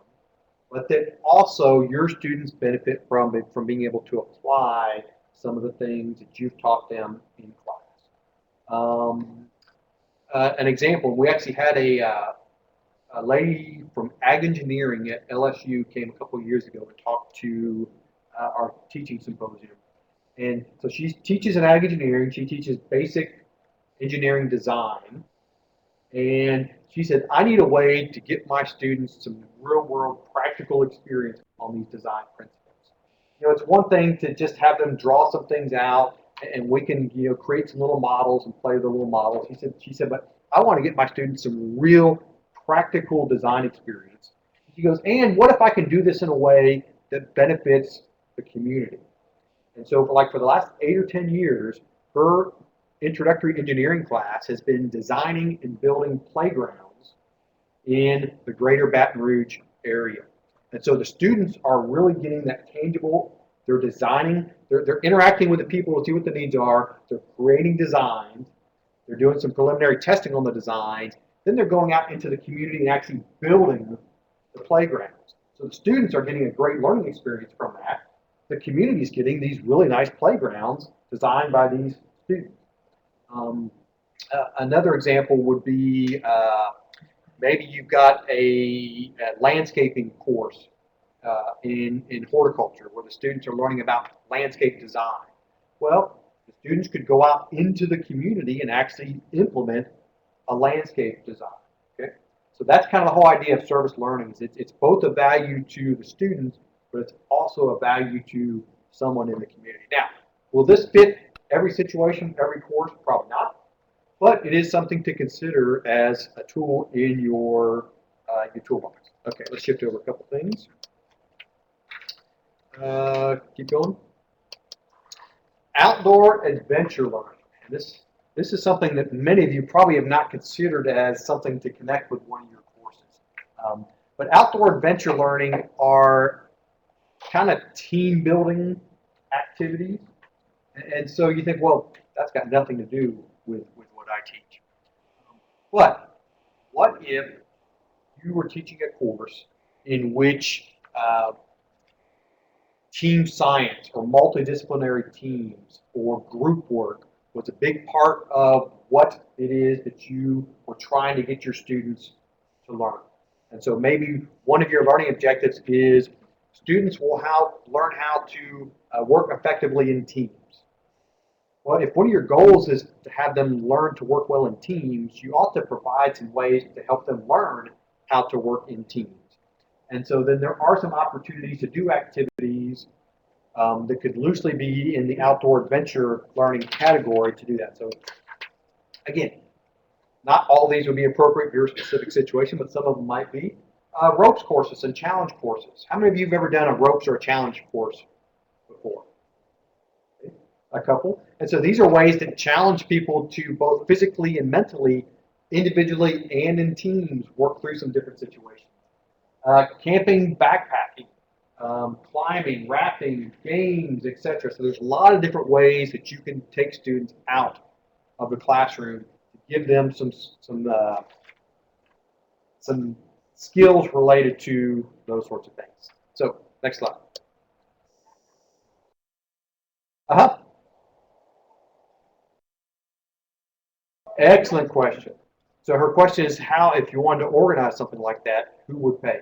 but that also your students benefit from it, from being able to apply some of the things that you've taught them in class. An example, we actually had a lady from ag engineering at LSU came a couple of years ago to talk to our teaching symposium. And so she teaches in ag engineering. She teaches basic engineering design. And she said, I need a way to get my students some real world practical experience on these design principles. You know, it's one thing to just have them draw some things out and we can, you know, create some little models and play with the little models. She said, but I want to get my students some real practical design experience. She goes, and what if I can do this in a way that benefits the community? And so for the last 8 or 10 years, her introductory engineering class has been designing and building playgrounds in the greater Baton Rouge area. And so the students are really getting that tangible. They're designing, they're interacting with the people to see what the needs are. They're creating designs. They're doing some preliminary testing on the designs. Then they're going out into the community and actually building the playgrounds. So the students are getting a great learning experience from that. The community is getting these really nice playgrounds designed by these students. Another example would be maybe you've got a landscaping course in horticulture where the students are learning about landscape design. Well, the students could go out into the community and actually implement a landscape design. Okay, so that's kind of the whole idea of service learning. It's both a value to the students, but it's also a value to someone in the community. Now, will this fit every situation, every course? Probably not. But it is something to consider as a tool in your toolbox. Okay, let's shift over a couple things. Keep going. Outdoor adventure learning. And this is something that many of you probably have not considered as something to connect with one of your courses. But outdoor adventure learning are kind of team building activities. And so you think, well, that's got nothing to do with what I teach. But what if you were teaching a course in which team science or multidisciplinary teams or group work was a big part of what it is that you were trying to get your students to learn? And so maybe one of your learning objectives is students will learn how to work effectively in teams. Well, if one of your goals is to have them learn to work well in teams, you ought to provide some ways to help them learn how to work in teams. And so then there are some opportunities to do activities that could loosely be in the outdoor adventure learning category to do that. So again, not all these would be appropriate for your specific situation, but some of them might be. Ropes courses and challenge courses. How many of you have ever done a ropes or a challenge course before? A couple. And so these are ways to challenge people to both physically and mentally, individually and in teams, work through some different situations. Camping, backpacking, climbing, rafting, games, etc. So there's a lot of different ways that you can take students out of the classroom to give them some skills related to those sorts of things. So next slide. Uh-huh. Excellent question. So her question is how, if you wanted to organize something like that, who would pay?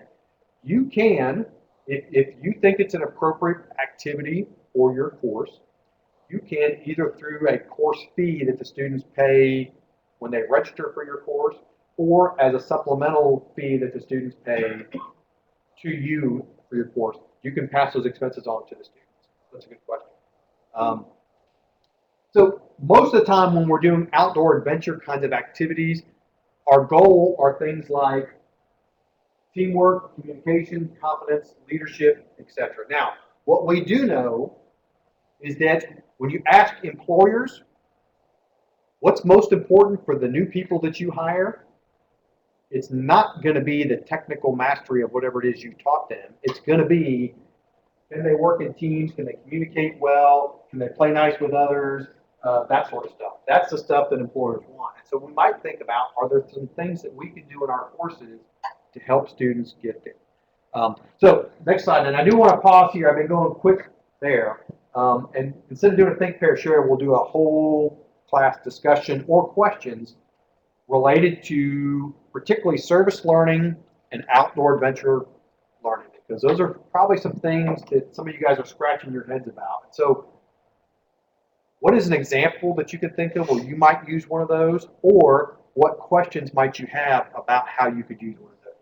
You can, if you think it's an appropriate activity for your course, you can either through a course fee that the students pay when they register for your course, or as a supplemental fee that the students pay to you for your course. You can pass those expenses on to the students. That's a good question. So most of the time when we're doing outdoor adventure kinds of activities, our goal are things like teamwork, communication, confidence, leadership, etc. Now, what we do know is that when you ask employers what's most important for the new people that you hire, it's not going to be the technical mastery of whatever it is you taught them. It's going to be, can they work in teams? Can they communicate well? Can they play nice with others? That sort of stuff. That's the stuff that employers want. And so we might think about, are there some things that we can do in our courses to help students get there? So next slide, and I do want to pause here. I've been going quick there. And instead of doing a think, pair, share, we'll do a whole class discussion or questions related to particularly service learning and outdoor adventure learning, because those are probably some things that some of you guys are scratching your heads about. So what is an example that you could think of where you might use one of those, or what questions might you have about how you could use one of those?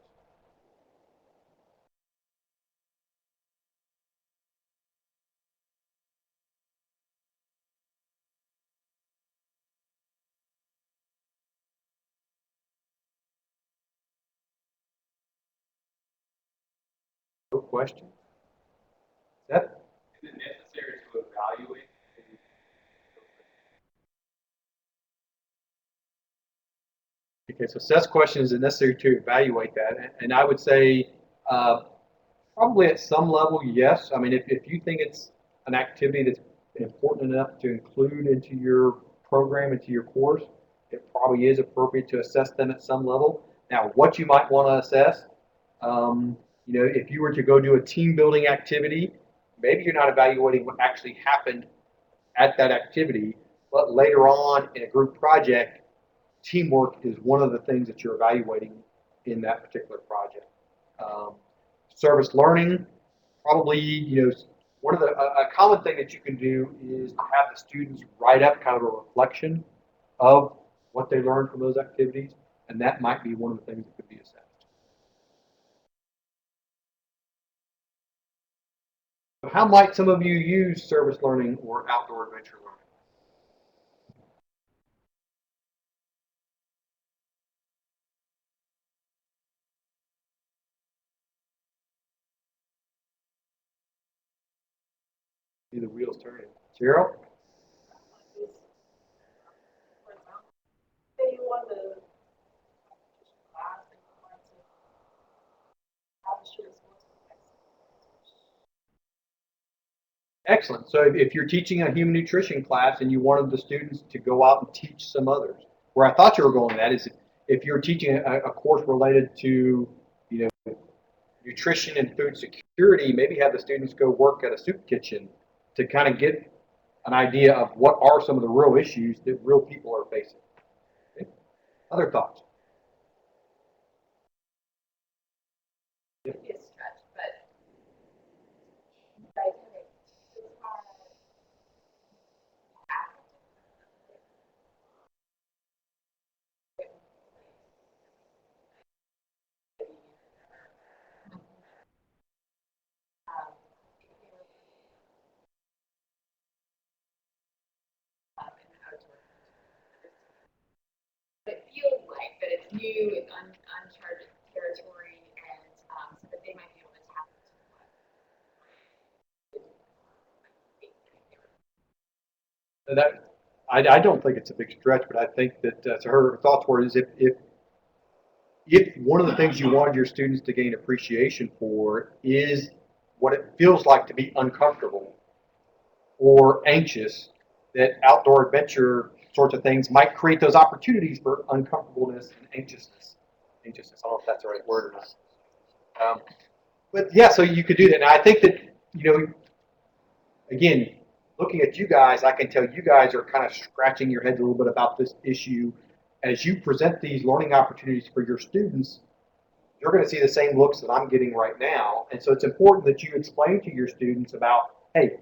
No question? Seth? Is it necessary to evaluate? Okay, so Seth's question is it necessary to evaluate that? And I would say probably at some level, yes. I mean, if you think it's an activity that's important enough to include into your program, into your course, it probably is appropriate to assess them at some level. Now, what you might want to assess, if you were to go do a team building activity, maybe you're not evaluating what actually happened at that activity, but later on in a group project, teamwork is one of the things that you're evaluating in that particular project. Service learning, probably, one of a common thing that you can do is to have the students write up kind of a reflection of what they learned from those activities, and that might be one of the things that could be assessed. So how might some of you use service learning or outdoor adventure learning? See the wheels turning. Cheryl? For example, say you want to class and you want to have the students go to the next. Excellent. So if you're teaching a human nutrition class and you wanted the students to go out and teach some others, where I thought you were going with that is if you're teaching a course related to, nutrition and food security, maybe have the students go work at a soup kitchen to kind of get an idea of what are some of the real issues that real people are facing. Okay. Other thoughts? It'd be a stretch, but like, okay, it's hard. you in uncharted territory, and so that they might be able to tap into what. That I don't think it's a big stretch, but I think that so her thoughts were is if one of the things you wanted your students to gain appreciation for is what it feels like to be uncomfortable or anxious, that outdoor adventure sorts of things might create those opportunities for uncomfortableness and anxiousness. Anxiousness, I don't know if that's the right word or not. But yeah, so you could do that. Now I think that, again, looking at you guys, I can tell you guys are kind of scratching your heads a little bit about this issue. As you present these learning opportunities for your students, you're going to see the same looks that I'm getting right now. And so it's important that you explain to your students about, hey,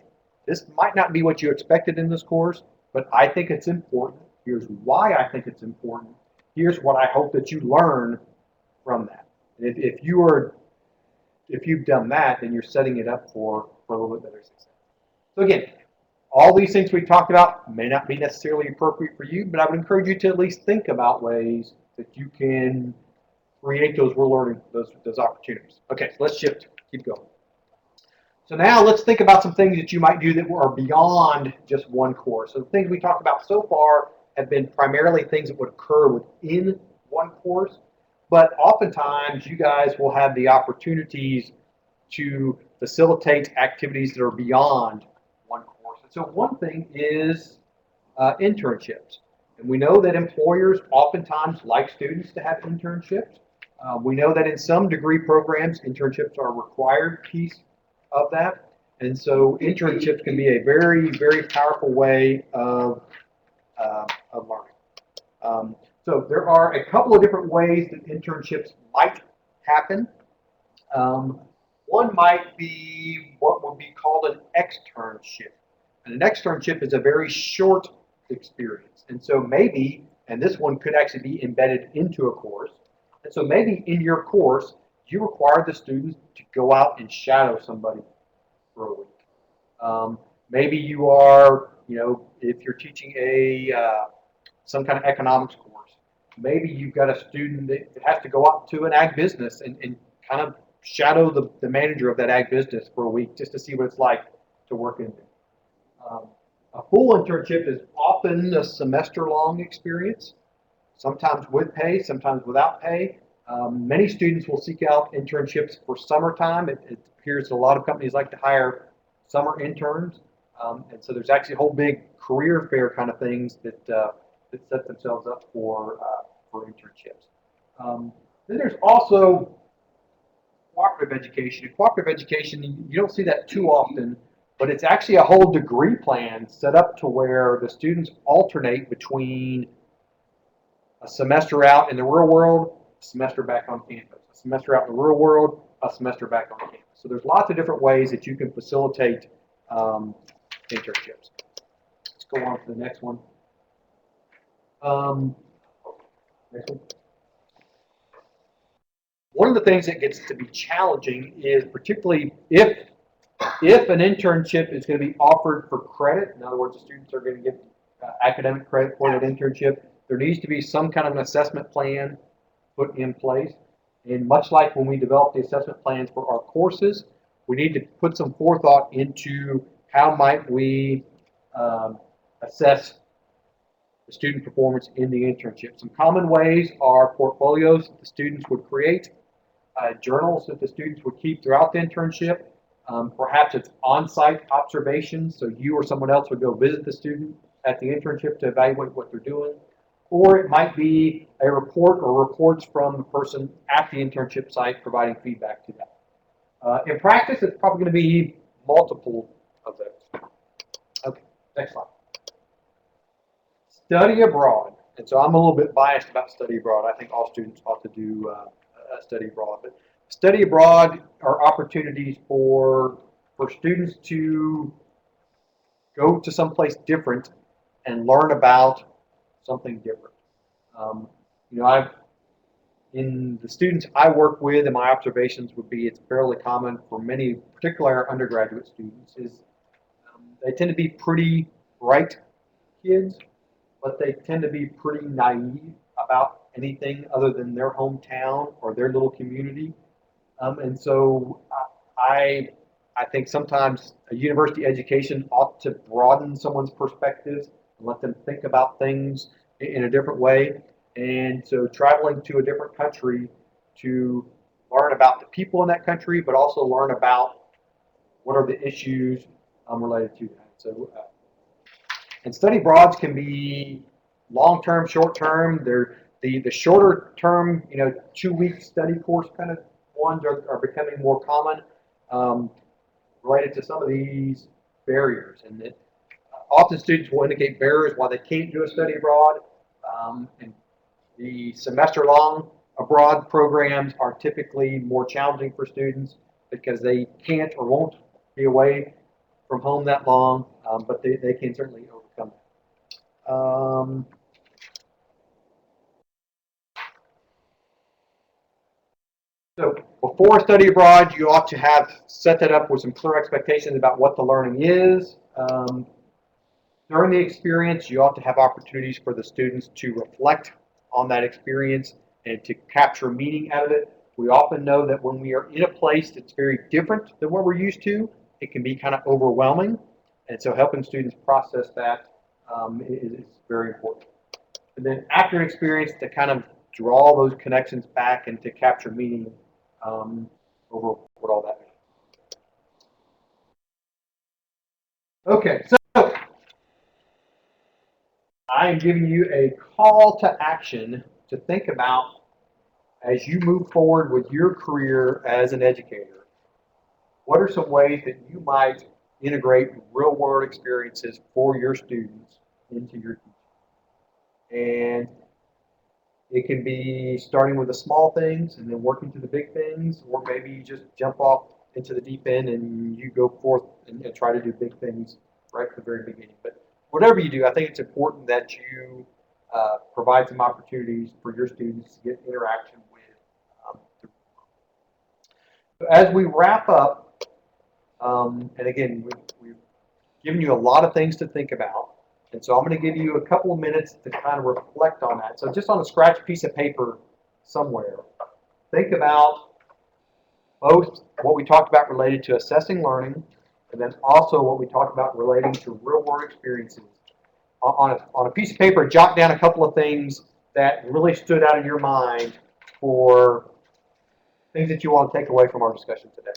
this might not be what you expected in this course, but I think it's important. Here's why I think it's important. Here's what I hope that you learn from that. And if you've done that, then you're setting it up for a little bit better success. So again, all these things we talked about may not be necessarily appropriate for you, but I would encourage you to at least think about ways that you can create those those opportunities. Okay, so let's keep going. So now let's think about some things that you might do that are beyond just one course. So the things we talked about so far have been primarily things that would occur within one course, but oftentimes you guys will have the opportunities to facilitate activities that are beyond one course. And so one thing is internships. And we know that employers oftentimes like students to have internships. We know that in some degree programs, internships are a required piece of that. And so internships can be a very, very powerful way of learning. So there are a couple of different ways that internships might happen. One might be what would be called an externship. And an externship is a very short experience. And so maybe, and this one could actually be embedded into a course, and so maybe in your course, you require the students to go out and shadow somebody for a week. Maybe you are, if you're teaching some kind of economics course, maybe you've got a student that has to go out to an ag business and kind of shadow the manager of that ag business for a week just to see what it's like to work in there. A full internship is often a semester-long experience, sometimes with pay, sometimes without pay. Many students will seek out internships for summertime. It appears a lot of companies like to hire summer interns, and so there's actually a whole big career fair kind of things that set themselves up for internships. Then there's also cooperative education. In cooperative education, you don't see that too often, but it's actually a whole degree plan set up to where the students alternate between a semester out in the real world, a semester back on campus, a semester out in the real world, a semester back on campus. So there's lots of different ways that you can facilitate internships. Let's go on to the next one. Next one. One of the things that gets to be challenging is particularly if an internship is going to be offered for credit, in other words, the students are going to get academic credit for that internship, there needs to be some kind of an assessment plan put in place. And much like when we develop the assessment plans for our courses, we need to put some forethought into how might we assess the student performance in the internship. Some common ways are portfolios that the students would create, journals that the students would keep throughout the internship. Perhaps it's on-site observations, so you or someone else would go visit the student at the internship to evaluate what they're doing. Or it might be a report or reports from the person at the internship site providing feedback to them. In practice, it's probably going to be multiple of those. Okay, next slide. Study abroad. And so I'm a little bit biased about study abroad. I think all students ought to do a study abroad. But study abroad are opportunities for students to go to someplace different and learn about something different. In the students I work with, and my observations would be it's fairly common for many, particularly our undergraduate students, is they tend to be pretty bright kids, but they tend to be pretty naive about anything other than their hometown or their little community. And so I think sometimes a university education ought to broaden someone's perspectives and let them think about things in a different way. And so traveling to a different country to learn about the people in that country, but also learn about what are the issues related to that. So, and study broads can be long-term, short-term. They're the shorter term, 2 week study course kind of ones are becoming more common, related to some of these barriers. And that often students will indicate barriers why they can't do a study abroad. And the semester-long abroad programs are typically more challenging for students because they can't or won't be away from home that long, but they can certainly overcome that. So before study abroad, you ought to have set that up with some clear expectations about what the learning is. During the experience, you ought to have opportunities for the students to reflect on that experience and to capture meaning out of it. We often know that when we are in a place that's very different than what we're used to, it can be kind of overwhelming. And so helping students process that is very important. And then after an experience, to kind of draw those connections back and to capture meaning over what all that means. Okay, so I am giving you a call to action to think about as you move forward with your career as an educator. What are some ways that you might integrate real world experiences for your students into your teaching? And it can be starting with the small things and then working to the big things, or maybe you just jump off into the deep end and you go forth and try to do big things right at the very beginning. But whatever you do, I think it's important that you provide some opportunities for your students to get interaction with. So as we wrap up, and again, we've given you a lot of things to think about. And so I'm going to give you a couple of minutes to kind of reflect on that. So just on a scratch piece of paper somewhere, think about both what we talked about related to assessing learning, and then also what we talked about relating to real world experiences. On a piece of paper, jot down a couple of things that really stood out in your mind for things that you want to take away from our discussion today.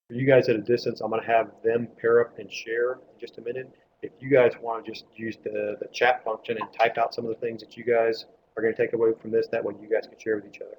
For you guys at a distance, I'm going to have them pair up and share in just a minute. If you guys want to just use the chat function and type out some of the things that you guys are going to take away from this, that way you guys can share with each other.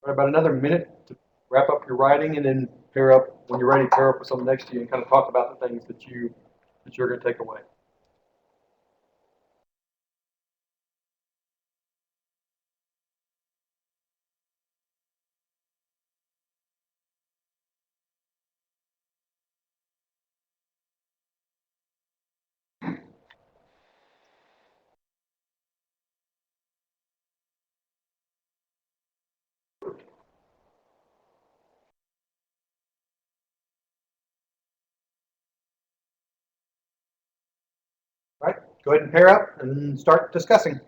Right, about another minute to wrap up your writing, and then pair up when you're ready. Pair up with someone next to you and kind of talk about the things that you're going to take away. All right, go ahead and pair up and start discussing.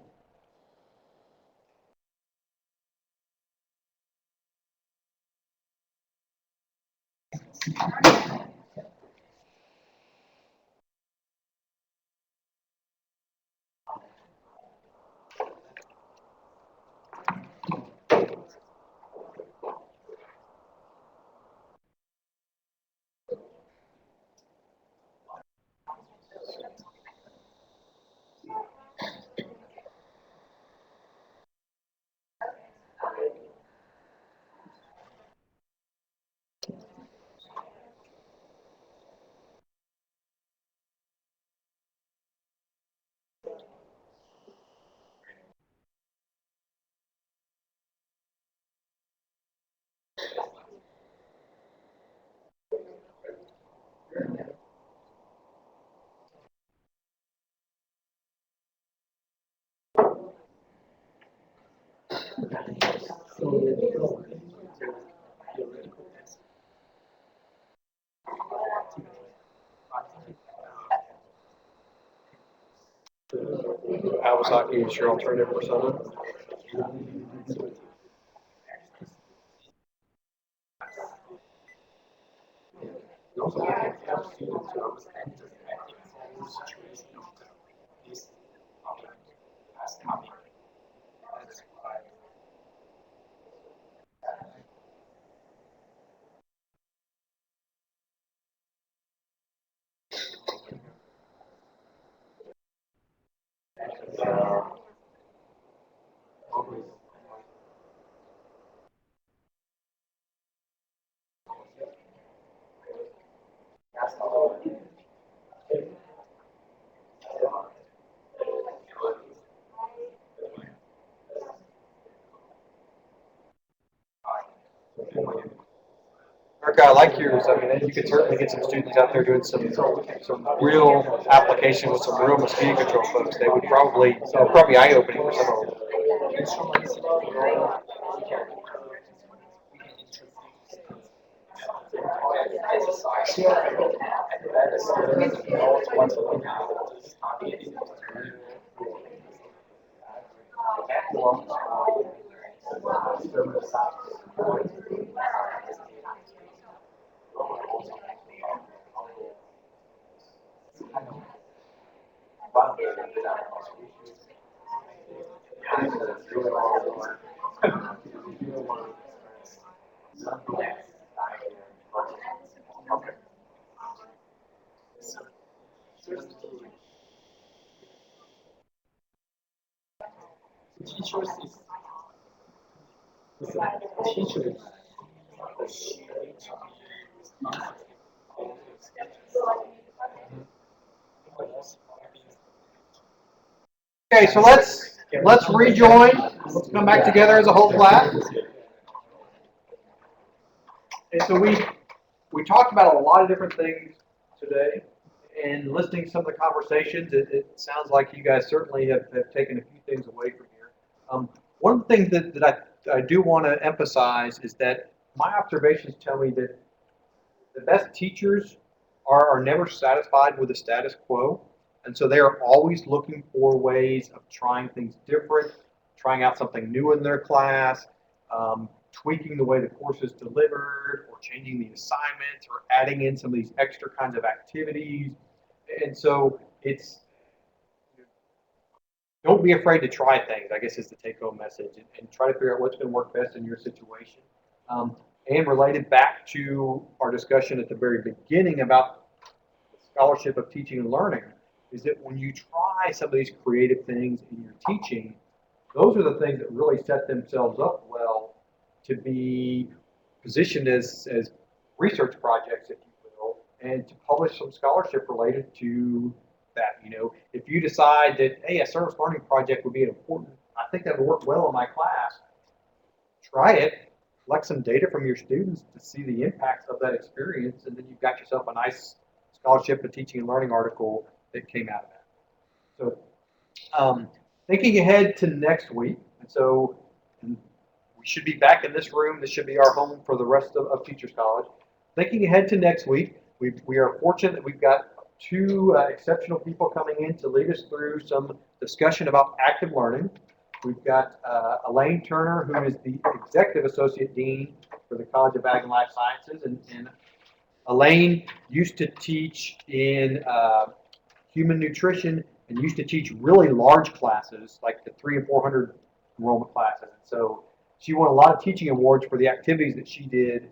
Kawasaki is your alternative persona. You also can help students to understand the ethical situation of this as coming. That's why. Always. That's all. Erica, I like yours. I mean, you could certainly get some students out there doing some real application with some real mosquito control folks. They would probably, probably eye-opening for some of them. Teachers teachers Okay, so let's rejoin. Let's come back together as a whole class. And so we talked about a lot of different things today, and listening to some of the conversations, it sounds like you guys certainly have taken a few things away from here. One of the things that I do want to emphasize is that my observations tell me that the best teachers are never satisfied with the status quo. And so they are always looking for ways of trying things different, trying out something new in their class, tweaking the way the course is delivered, or changing the assignments, or adding in some of these extra kinds of activities. And so it's, don't be afraid to try things, I guess is the take-home message, and try to figure out what's going to work best in your situation. And related back to our discussion at the very beginning about the scholarship of teaching and learning, is that when you try some of these creative things in your teaching, those are the things that really set themselves up well to be positioned as research projects, if you will, and to publish some scholarship related to that. You know, if you decide that, hey, a service learning project would be an important, I think that would work well in my class, try it, collect some data from your students to see the impacts of that experience, and then you've got yourself a nice scholarship of teaching and learning article that came out of that. So thinking ahead to next week, and so we should be back in this room. This should be our home for the rest of Teachers College. Thinking ahead to next week, we are fortunate that we've got two exceptional people coming in to lead us through some discussion about active learning. We've got Elaine Turner, who is the Executive Associate Dean for the College of Ag and Life Sciences, and Elaine used to teach in human nutrition and used to teach really large classes, like the 300 and 400 enrollment classes. And so she won a lot of teaching awards for the activities that she did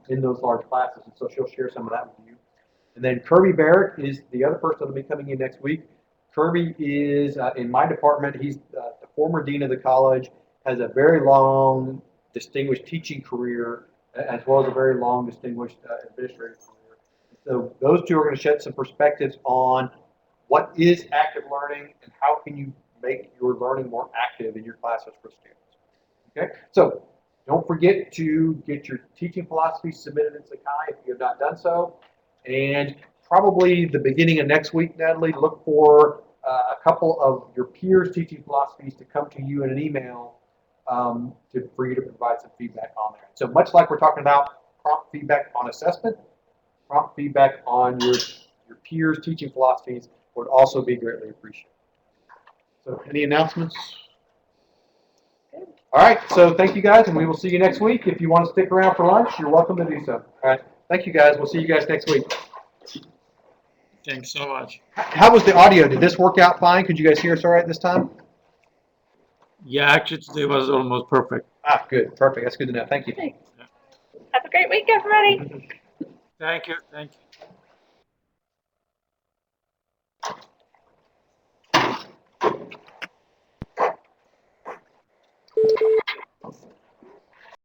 in those large classes. And so she'll share some of that with you. And then Kirby Barrett is the other person that'll be coming in next week. Kirby is in my department. He's the former dean of the college, has a very long, distinguished teaching career, as well as a very long, distinguished administrative career. So those two are going to shed some perspectives on what is active learning and how can you make your learning more active in your classes for students. Okay, so don't forget to get your teaching philosophy submitted in Sakai if you have not done so. And probably the beginning of next week, Natalie, look for a couple of your peers' teaching philosophies to come to you in an email for you to provide some feedback on there. So much like we're talking about prompt feedback on assessment, prompt feedback on your peers' teaching philosophies would also be greatly appreciated. So any announcements? All right, so thank you guys, and we will see you next week. If you want to stick around for lunch, you're welcome to do so. All right, thank you guys. We'll see you guys next week. Thanks so much. How was the audio? Did this work out fine? Could you guys hear us all right this time? Yeah, actually today was almost perfect. Ah, good, perfect. That's good to know. Thank you. Have a great week, everybody. Thank you. Thank you.